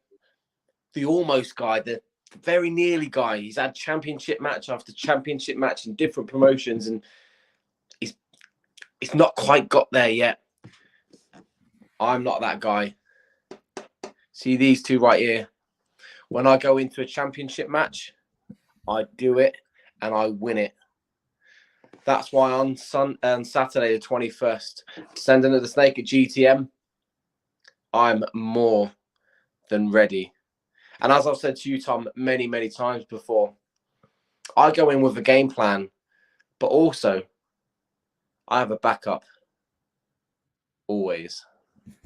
almost guy, the very nearly guy. He's had championship match after championship match in different promotions, and he's not quite got there yet. I'm not that guy. See these two right here. When I go into a championship match, I do it and I win it. That's why on Saturday the 21st, sending at the Snake at GTM, I'm more than ready. And as I've said to you, Tom, many, many times before, I go in with a game plan, but also I have a backup. Always.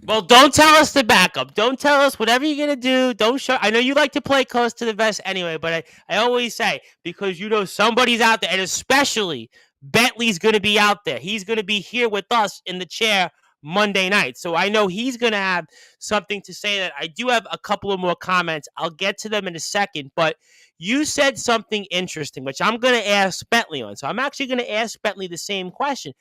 Well, don't tell us the backup. Don't tell us whatever you're going to do. Don't show. I know you like to play close to the vest anyway, but I always say, because you know somebody's out there, and especially Bentley's going to be out there. He's going to be here with us in the chair Monday night. So I know he's going to have something to say. That I do have a couple of more comments. I'll get to them in a second, but you said something interesting, which I'm going to ask Bentley on. So I'm actually going to ask Bentley the same question.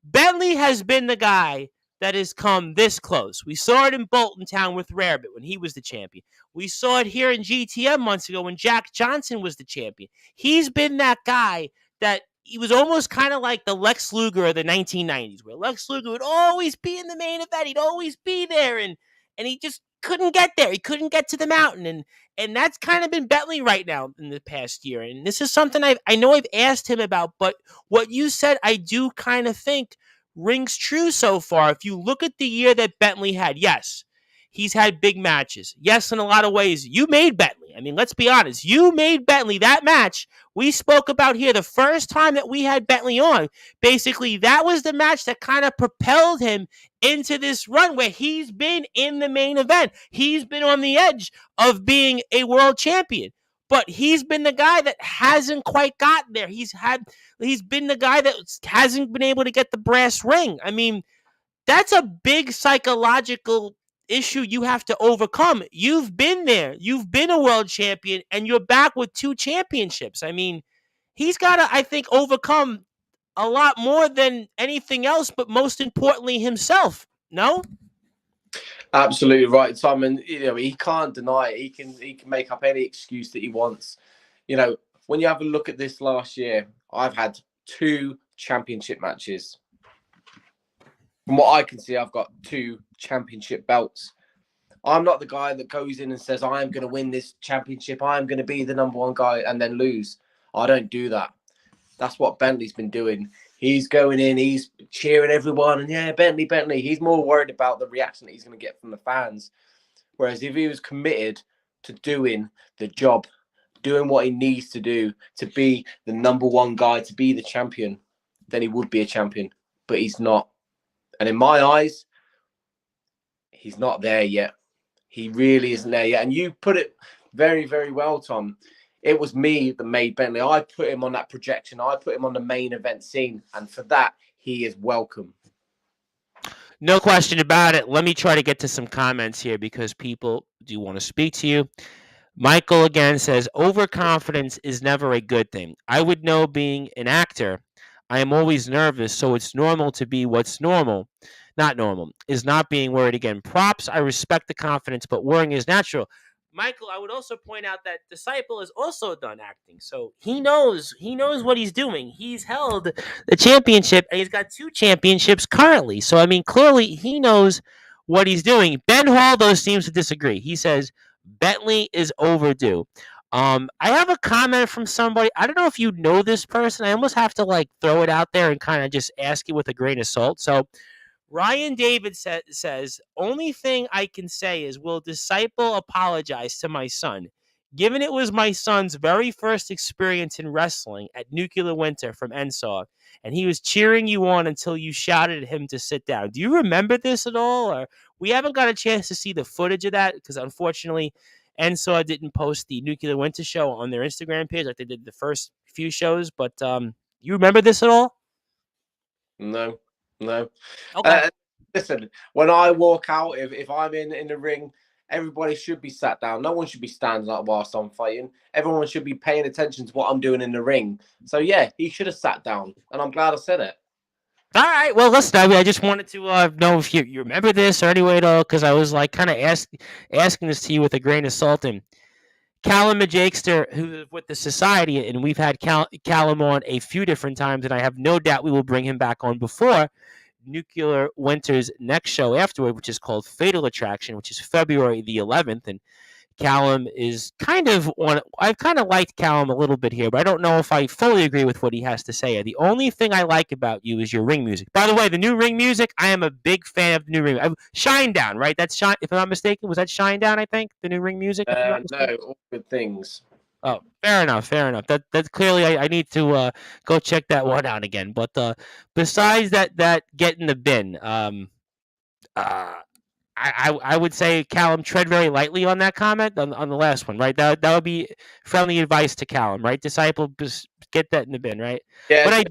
Bentley has been the guy that has come this close. We saw it in Bolton Town with Rarebit when he was the champion. We saw it here in GTM months ago when Jack Johnson was the champion. He's been that guy that he was almost kind of like the Lex Luger of the 1990s, where Lex Luger would always be in the main event. He'd always be there, and he just couldn't get there. He couldn't get to the mountain, and that's kind of been Bentley right now in the past year. And this is something I know I've asked him about, but what you said, I do kind of think rings true so far. If you look at the year that Bentley had, yes, he's had big matches. Yes, in a lot of ways, you made Bentley. I mean, let's be honest. You made Bentley. That match we spoke about here the first time that we had Bentley on. Basically, that was the match that kind of propelled him into this run where he's been in the main event. He's been on the edge of being a world champion. But he's been the guy that hasn't quite gotten there. He's been the guy that hasn't been able to get the brass ring. I mean, that's a big psychological issue you have to overcome. You've been there. You've been a world champion, and you're back with 2 championships. I mean, he's got to, I think, overcome a lot more than anything else, but most importantly, himself. No? Absolutely right, Tom. And he can't deny it. He can make up any excuse that he wants. When you have a look at this last year, I've had 2 championship matches. From what I can see, I've got 2 championship belts. I'm not the guy that goes in and says, I am going to win this championship. I am going to be the number 1 guy and then lose. I don't do that. That's what Bentley's been doing. He's going in, he's cheering everyone, and yeah, Bentley. He's more worried about the reaction that he's going to get from the fans. Whereas if he was committed to doing the job, doing what he needs to do to be the number 1 guy, to be the champion, then he would be a champion. But he's not. And in my eyes, he's not there yet. He really isn't there yet. And you put it very, very well, Tom. It was me that made Bentley. I put him on that projection. I put him on the main event scene. And for that, he is welcome. No question about it. Let me try to get to some comments here because people do want to speak to you. Michael again says, overconfidence is never a good thing. I would know being an actor. I am always nervous, so it's normal to be what's normal. Not normal is not being worried again. Props, I respect the confidence, but worrying is natural. Michael, I would also point out that Disciple has also done acting, so he knows what he's doing. He's held the championship, and he's got 2 championships currently. So I mean, clearly he knows what he's doing. Ben Hall, though, seems to disagree. He says Bentley is overdue. I have a comment from somebody. I don't know if you know this person. I almost have to throw it out there and kind of just ask you with a grain of salt. So Ryan David says, only thing I can say is, will Disciple apologize to my son? Given it was my son's very first experience in wrestling at Nuclear Winter from NSAW, and he was cheering you on until you shouted at him to sit down. Do you remember this at all? Or we haven't got a chance to see the footage of that because unfortunately NSAW didn't post the Nuclear Winter show on their Instagram page like they did the first few shows. But you remember this at all? No. Okay. Listen, when I walk out, if I'm in the ring, everybody should be sat down. No one should be standing up whilst I'm fighting. Everyone should be paying attention to what I'm doing in the ring. So yeah, he should have sat down, and I'm glad I said it. All right. Well, listen. I just wanted to know if you remember this or anyway at all, because I was like kind of asking this to you with a grain of salt. And Callum Majakester, who is with the society, and we've had Callum on a few different times, and I have no doubt we will bring him back on before Nuclear Winter's next show afterward, which is called Fatal Attraction, which is February the 11th. And Callum is kind of on. I've kind of liked Callum a little bit here, but I don't know if I fully agree with what he has to say. The only thing I like about you is your ring music. By the way, the new ring music, I am a big fan of the new ring. Shine Down, right? That's Shine. If I'm not mistaken, was that Shine Down? I think the new ring music. If I'm not mistaken. No, all good things. Oh, fair enough. Fair enough. That's clearly I need to go check that one out again. But besides that get in the bin. Uh, I would say Callum tread very lightly on that comment on the last one, right? That would be friendly advice to Callum, right? Disciple, just get that in the bin, right? Yeah, But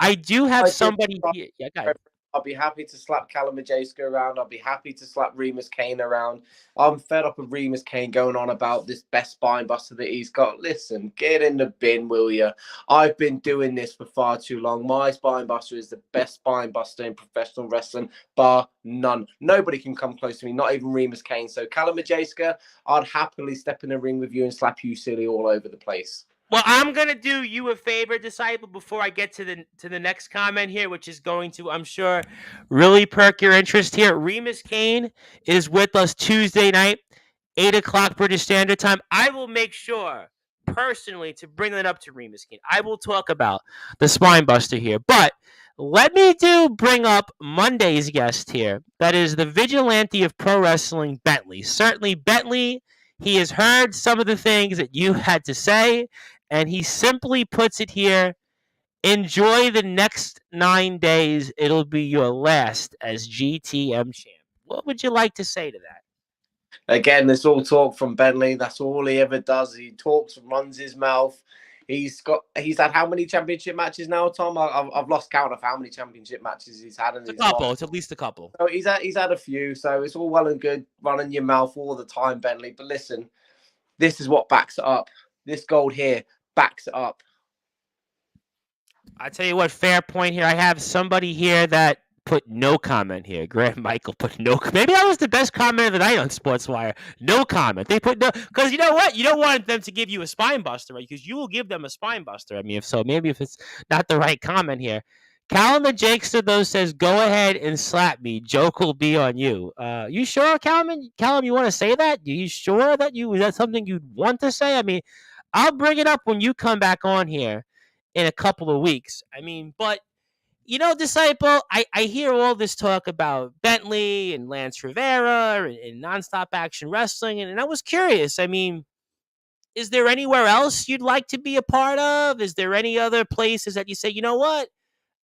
I do have somebody here. Yeah, go ahead. I'll be happy to slap Callum Majeska around. I'll be happy to slap Remus Kane around. I'm fed up of Remus Kane going on about this best spine buster that he's got. Listen, get in the bin, will you? I've been doing this for far too long. My spine buster is the best spine buster in professional wrestling, bar none. Nobody can come close to me, not even Remus Kane. So Callum Majeska, I'd happily step in the ring with you and slap you silly all over the place. Well, I'm gonna do you a favor, Disciple, before I get to the next comment here, which is going to, I'm sure, really perk your interest here. Remus Kane is with us Tuesday night, 8 o'clock British Standard Time. I will make sure personally to bring that up to Remus Kane. I will talk about the spine buster here, but let me bring up Monday's guest here. That is the vigilante of pro wrestling, Bentley. Certainly, Bentley. He has heard some of the things that you had to say, and he simply puts it here: enjoy the next 9 days. It'll be your last as GTM champ. What would you like to say to that? Again, this all talk from Bentley. That's all he ever does. He talks, runs his mouth. He's had how many championship matches now, Tom? I've lost count of how many championship matches he's had. It's a couple. It's at least a couple. So he's had a few. So it's all well and good running your mouth all the time, Bentley. But listen, this is what backs it up. This gold here backs it up. I tell you what, fair point here. I have somebody here that put no comment here. Graham Michael put no. Maybe that was the best comment of the night on Sportswire. No comment. They put no, because you know what? You don't want them to give you a spine buster, right? Because you will give them a spine buster. I mean, if so, maybe if it's not the right comment here. Callum the Jakester, though, says, go ahead and slap me. Joke will be on you. You sure, Callum? Callum, you want to say that? Are you sure that is that something you'd want to say? I mean, I'll bring it up when you come back on here in a couple of weeks. I mean, but Disciple, I hear all this talk about Bentley and Lance Rivera and Nonstop Action Wrestling, and I was curious. I mean, is there anywhere else you'd like to be a part of? Is there any other places that you say, you know what,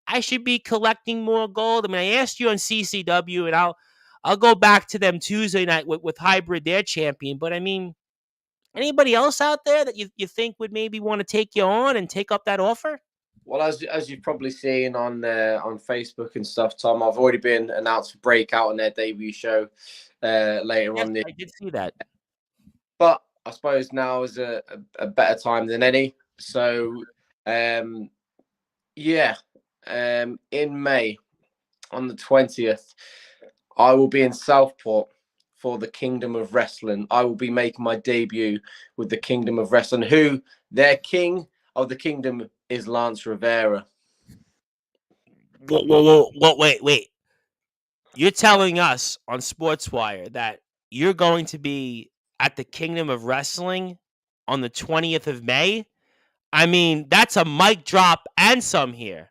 I should be collecting more gold? I mean, I asked you on CCW, and I'll go back to them Tuesday night with Hybrid, their champion. But I mean, anybody else out there that you think would maybe want to take you on and take up that offer? Well, as you've probably seen on Facebook and stuff, Tom, I've already been announced for Breakout on their debut show later on. I did see that. But I suppose now is a better time than any. So, in May, on the 20th, I will be in Southport for the Kingdom of Wrestling. I will be making my debut with the Kingdom of Wrestling, who their king of the kingdom is Lance Rivera. Whoa, wait. You're telling us on Sportswire that you're going to be at the Kingdom of Wrestling on the 20th of May? I mean, that's a mic drop and some here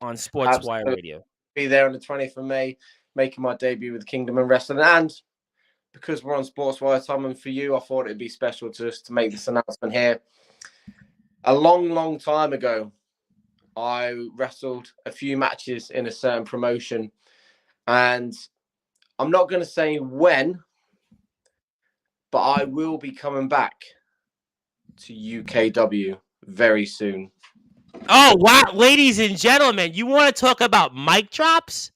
on Sportswire Radio. Be there on the 20th of May, making my debut with the Kingdom of Wrestling. And because we're on Sportswire, Tom, and for you, I thought it'd be special to make this announcement here. A long time ago, I wrestled a few matches in a certain promotion, and I'm not going to say when, but I will be coming back to UKW very soon. Oh, wow. Ladies and gentlemen, you want to talk about mic drops?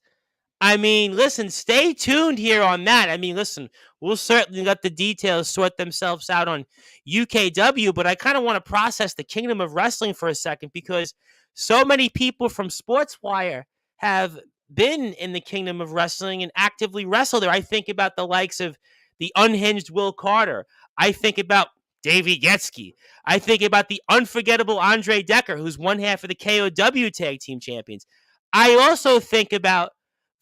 I mean, listen, stay tuned here on that. I mean, listen, we'll certainly let the details sort themselves out on UKW, but I kind of want to process the Kingdom of Wrestling for a second because so many people from Sportswire have been in the Kingdom of Wrestling and actively wrestle there. I think about the likes of the unhinged Will Carter. I think about Davey Getzky. I think about the unforgettable Andre Decker, who's one half of the KOW Tag Team Champions. I also think about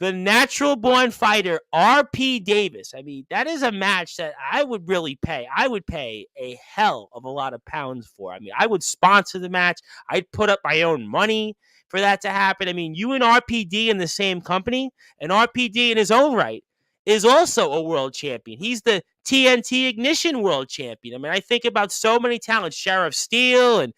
the natural born fighter, R.P. Davis. I mean, that is a match that I would really pay. I would pay a hell of a lot of pounds for. I mean, I would sponsor the match. I'd put up my own money for that to happen. I mean, you and RPD in the same company, and RPD in his own right is also a world champion. He's the TNT Ignition world champion. I mean, I think about so many talents, Sheriff Steele, and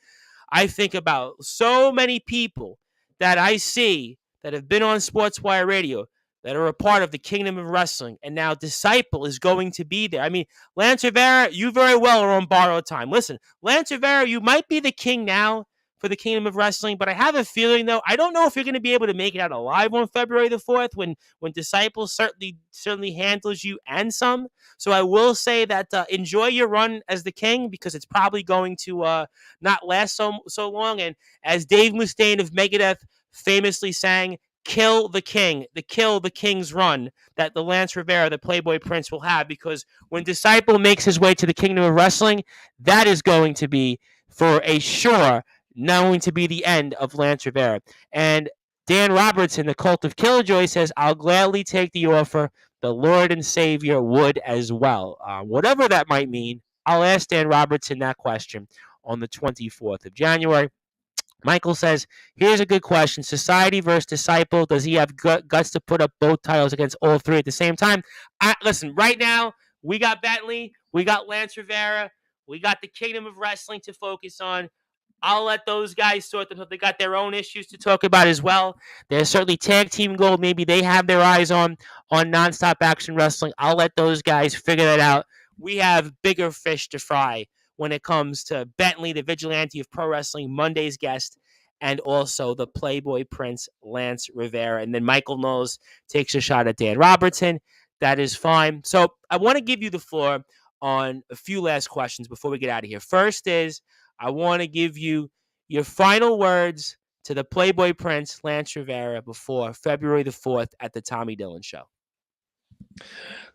I think about so many people that I see that have been on Sportswire Radio that are a part of the Kingdom of Wrestling, and now Disciple is going to be there. I mean, Lance Rivera, you very well are on borrowed time. Listen, Lance Rivera, you might be the king now for the Kingdom of Wrestling, but I have a feeling, though, I don't know if you're going to be able to make it out alive on February the 4th when Disciple certainly handles you and some. So I will say that enjoy your run as the king because it's probably going to not last so long. And as Dave Mustaine of Megadeth famously sang, kill the king, kill the king's run that the Lance Rivera, the Playboy Prince, will have, because when Disciple makes his way to the Kingdom of Wrestling, that is going to be, for a sure, not going to be the end of Lance Rivera. And Dan Robertson, the Cult of Killjoy, says, I'll gladly take the offer. The Lord and Savior would as well. Whatever that might mean, I'll ask Dan Robertson that question on the 24th of January. Michael says, here's a good question. Society versus Disciple. Does he have guts to put up both titles against all three at the same time? Listen, right now, we got Bentley, we got Lance Rivera, we got the Kingdom of Wrestling to focus on. I'll let those guys sort them out. They got their own issues to talk about as well. There's certainly tag team gold. Maybe they have their eyes on nonstop action wrestling. I'll let those guys figure that out. We have bigger fish to fry when it comes to Bentley, the vigilante of pro wrestling, Monday's guest, and also the Playboy Prince, Lance Rivera. And then Michael Knowles takes a shot at Dan Robertson. That is fine. So I want to give you the floor on a few last questions before we get out of here. First is, I want to give you your final words to the Playboy Prince, Lance Rivera, before February the 4th at the Tommy Dillon Show.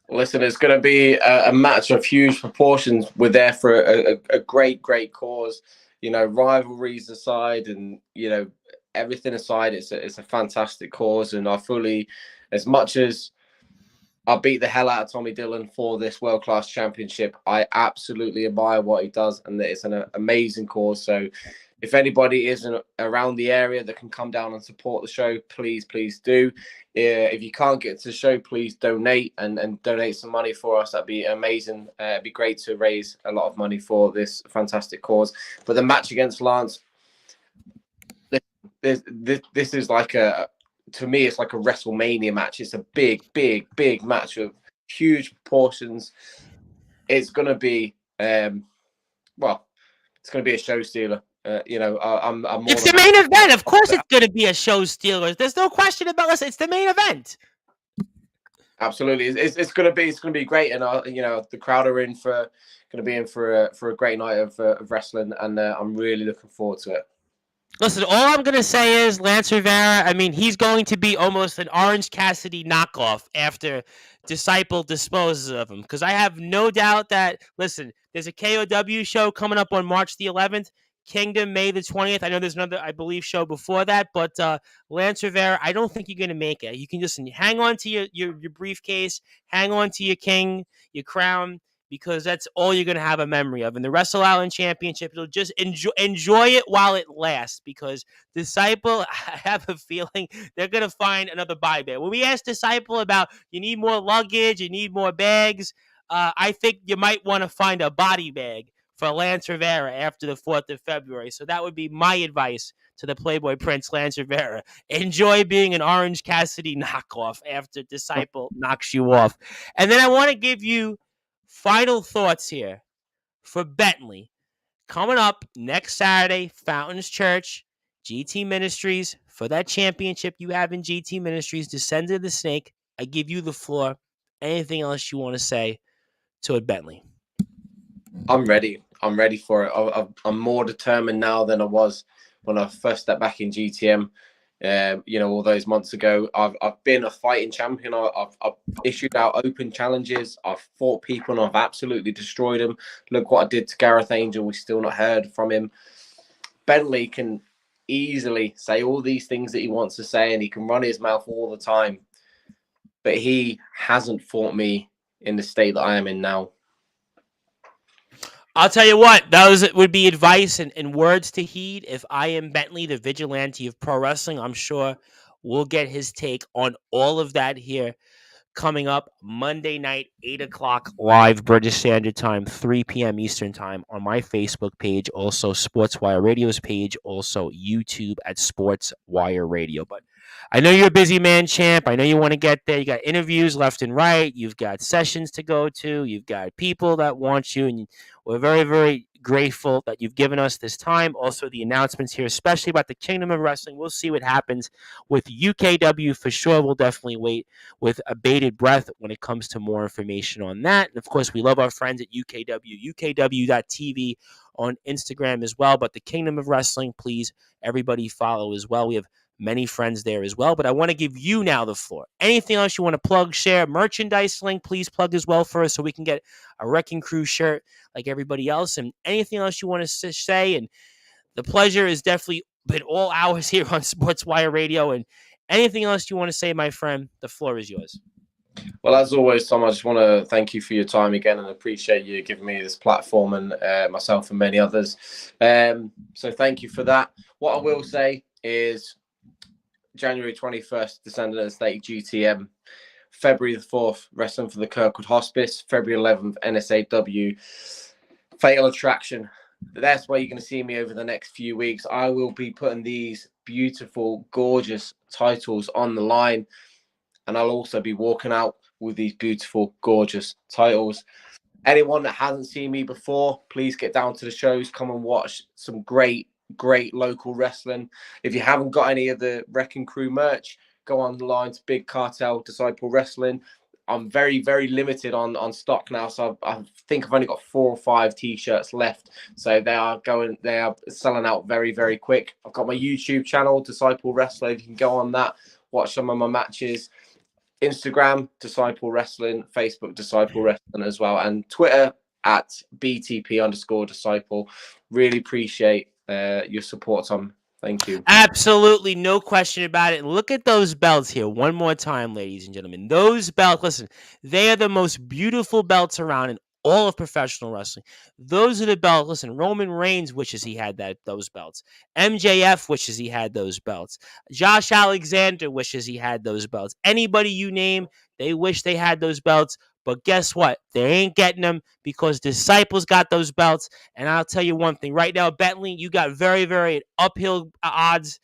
Listen, it's going to be a match of huge proportions. We're there for a great, great cause. You know, rivalries aside and, you know, everything aside, it's a fantastic cause. And I fully, as much as I'll beat the hell out of Tommy Dillon for this world-class championship, I absolutely admire what he does, and it's an amazing cause. So if anybody isn't around the area that can come down and support the show, please do. If you can't get to the show, please donate and donate some money for us. That'd be amazing. It'd be great to raise a lot of money for this fantastic cause. But the match against Lance, this is like to me, it's like a WrestleMania match. It's a big match of huge proportions. It's going to be, it's going to be a show stealer. I'm more it's the main event. Of course, it's going to be a show stealer. There's no question about this. It's the main event. Absolutely, it's going to be great, and the crowd are going to be in for a great night of wrestling, and I'm really looking forward to it. Listen, all I'm going to say is Lance Rivera, I mean, he's going to be almost an Orange Cassidy knockoff after Disciple disposes of him. Because I have no doubt that, listen, there's a KOW show coming up on March the 11th, Kingdom May the 20th. I know there's another, I believe, show before that. But Lance Rivera, I don't think you're going to make it. You can just hang on to your briefcase, hang on to your king, your crown, because that's all you're going to have a memory of. And the Wrestle Island Championship, you'll just enjoy it while it lasts, because Disciple, I have a feeling they're going to find another buy bag. When we asked Disciple about you need more luggage, you need more bags, I think you might want to find a body bag for Lance Rivera after the 4th of February. So that would be my advice to the Playboy Prince, Lance Rivera. Enjoy being an Orange Cassidy knockoff after Disciple knocks you off. And then I want to give you final thoughts here for Bentley. Coming up next Saturday, Fountains Church. GT Ministries, for that championship you have in GT Ministries, Descend of the Snake, I give you the floor. Anything else you want to say to Bentley? I'm ready. I'm ready for it. I'm more determined now than I was when I first stepped back in GTM. All those months ago, I've been a fighting champion. I've issued out open challenges. I've fought people and I've absolutely destroyed them. Look what I did to Gareth Angel. We still not heard from him. Bentley can easily say all these things that he wants to say, and he can run his mouth all the time, but he hasn't fought me in the state that I am in now. I'll tell you what, those would be advice and words to heed. If I am Bentley, the vigilante of pro wrestling, I'm sure we'll get his take on all of that here coming up Monday night, 8 o'clock live British Standard Time, 3 p.m. Eastern Time on my Facebook page, also Sportswire Radio's page, also YouTube at Sportswire Radio. But I know you're a busy man, champ. I know you want to get there. You got interviews left and right. You've got sessions to go to. You've got people that want you. And we're very, very grateful that you've given us this time. Also, the announcements here, especially about the Kingdom of Wrestling. We'll see what happens with UKW for sure. We'll definitely wait with a bated breath when it comes to more information on that. And of course, we love our friends at UKW, UKW.TV on Instagram as well. But the Kingdom of Wrestling, please, everybody follow as well. We have many friends there as well. But I want to give you now the floor. Anything else you want to plug, share, merchandise link, please plug as well for us so we can get a Wrecking Crew shirt like everybody else. And anything else you want to say. And the pleasure is definitely been all hours here on Sportswire Radio. And anything else you want to say, my friend, the floor is yours. Well, as always, Tom, I just want to thank you for your time again and appreciate you giving me this platform and myself and many others. So thank you for that. What I will say is January 21st, Descendant of the Snake GTM. February the 4th, Wrestling for the Kirkwood Hospice. February 11th, NSAW Fatal Attraction. That's where you're going to see me over the next few weeks. I will be putting these beautiful, gorgeous titles on the line. And I'll also be walking out with these beautiful, gorgeous titles. Anyone that hasn't seen me before, please get down to the shows. Come and watch some great local wrestling. If you haven't got any of the Wrecking Crew merch, go on the line to Big Cartel Disciple Wrestling. I'm very, very limited on stock now, so I think I've only got 4 or 5 t-shirts left. So they are selling out very, very quick. I've got my YouTube channel, Disciple Wrestler. You can go on that, watch some of my matches. Instagram, Disciple Wrestling, Facebook, Disciple Wrestling as well, and Twitter at BTP_Disciple. Really appreciate your support, Tom. Thank you. Absolutely, no question about it. Look at those belts here one more time, ladies and gentlemen. Those belts, listen, they are the most beautiful belts around in all of professional wrestling. Those are the belts. Listen, Roman Reigns wishes he had those belts. MJF wishes he had those belts. Josh Alexander wishes he had those belts. Anybody you name, they wish they had those belts. But guess what? They ain't getting them because Disciples got those belts. And I'll tell you one thing. Right now, Bentley, you got very, very uphill odds.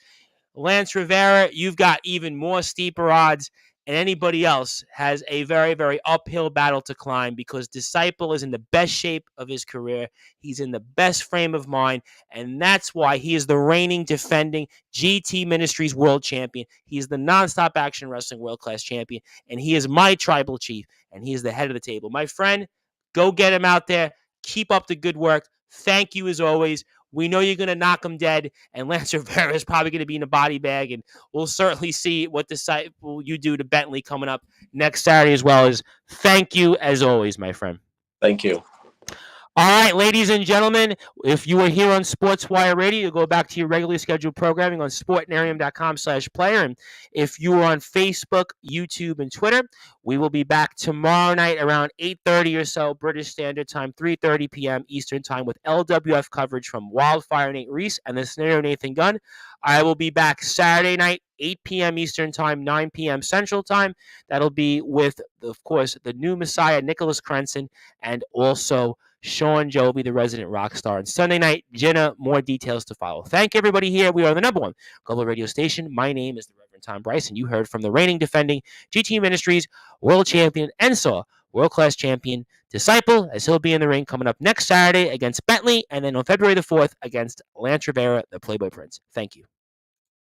Lance Rivera, you've got even more steeper odds. And anybody else has a very, very uphill battle to climb because Disciple is in the best shape of his career. He's in the best frame of mind. And that's why he is the reigning, defending GT Ministries world champion. He is the nonstop action wrestling world-class champion. And he is my tribal chief. And he is the head of the table. My friend, go get him out there. Keep up the good work. Thank you as always. We know you're going to knock him dead, and Lance Rivera is probably going to be in a body bag, and we'll certainly see what Disciple you do to Bentley coming up next Saturday as well. As thank you as always, my friend. Thank you. All right, ladies and gentlemen, if you are here on Sportswire Radio, you go back to your regularly scheduled programming on sportnarium.com/player. And if you are on Facebook, YouTube, and Twitter, we will be back tomorrow night around 8:30 or so, British Standard Time, 3:30 p.m. Eastern Time with LWF coverage from Wildfire Nate Reese and the Scenario Nathan Gunn. I will be back Saturday night, 8 p.m. Eastern Time, 9 p.m. Central Time. That'll be with, of course, the new Messiah, Nicholas Crenson, and also Sean Joby, the resident rock star. And Sunday night, Jenna, more details to follow. Thank everybody here. We are the #1 global radio station. My name is the Reverend Tom Bryce, and you heard from the reigning, defending GT Ministries world champion and saw world-class champion Disciple, as he'll be in the ring coming up next Saturday against Bentley, and then on February the 4th against Lance Rivera, the Playboy Prince. Thank you.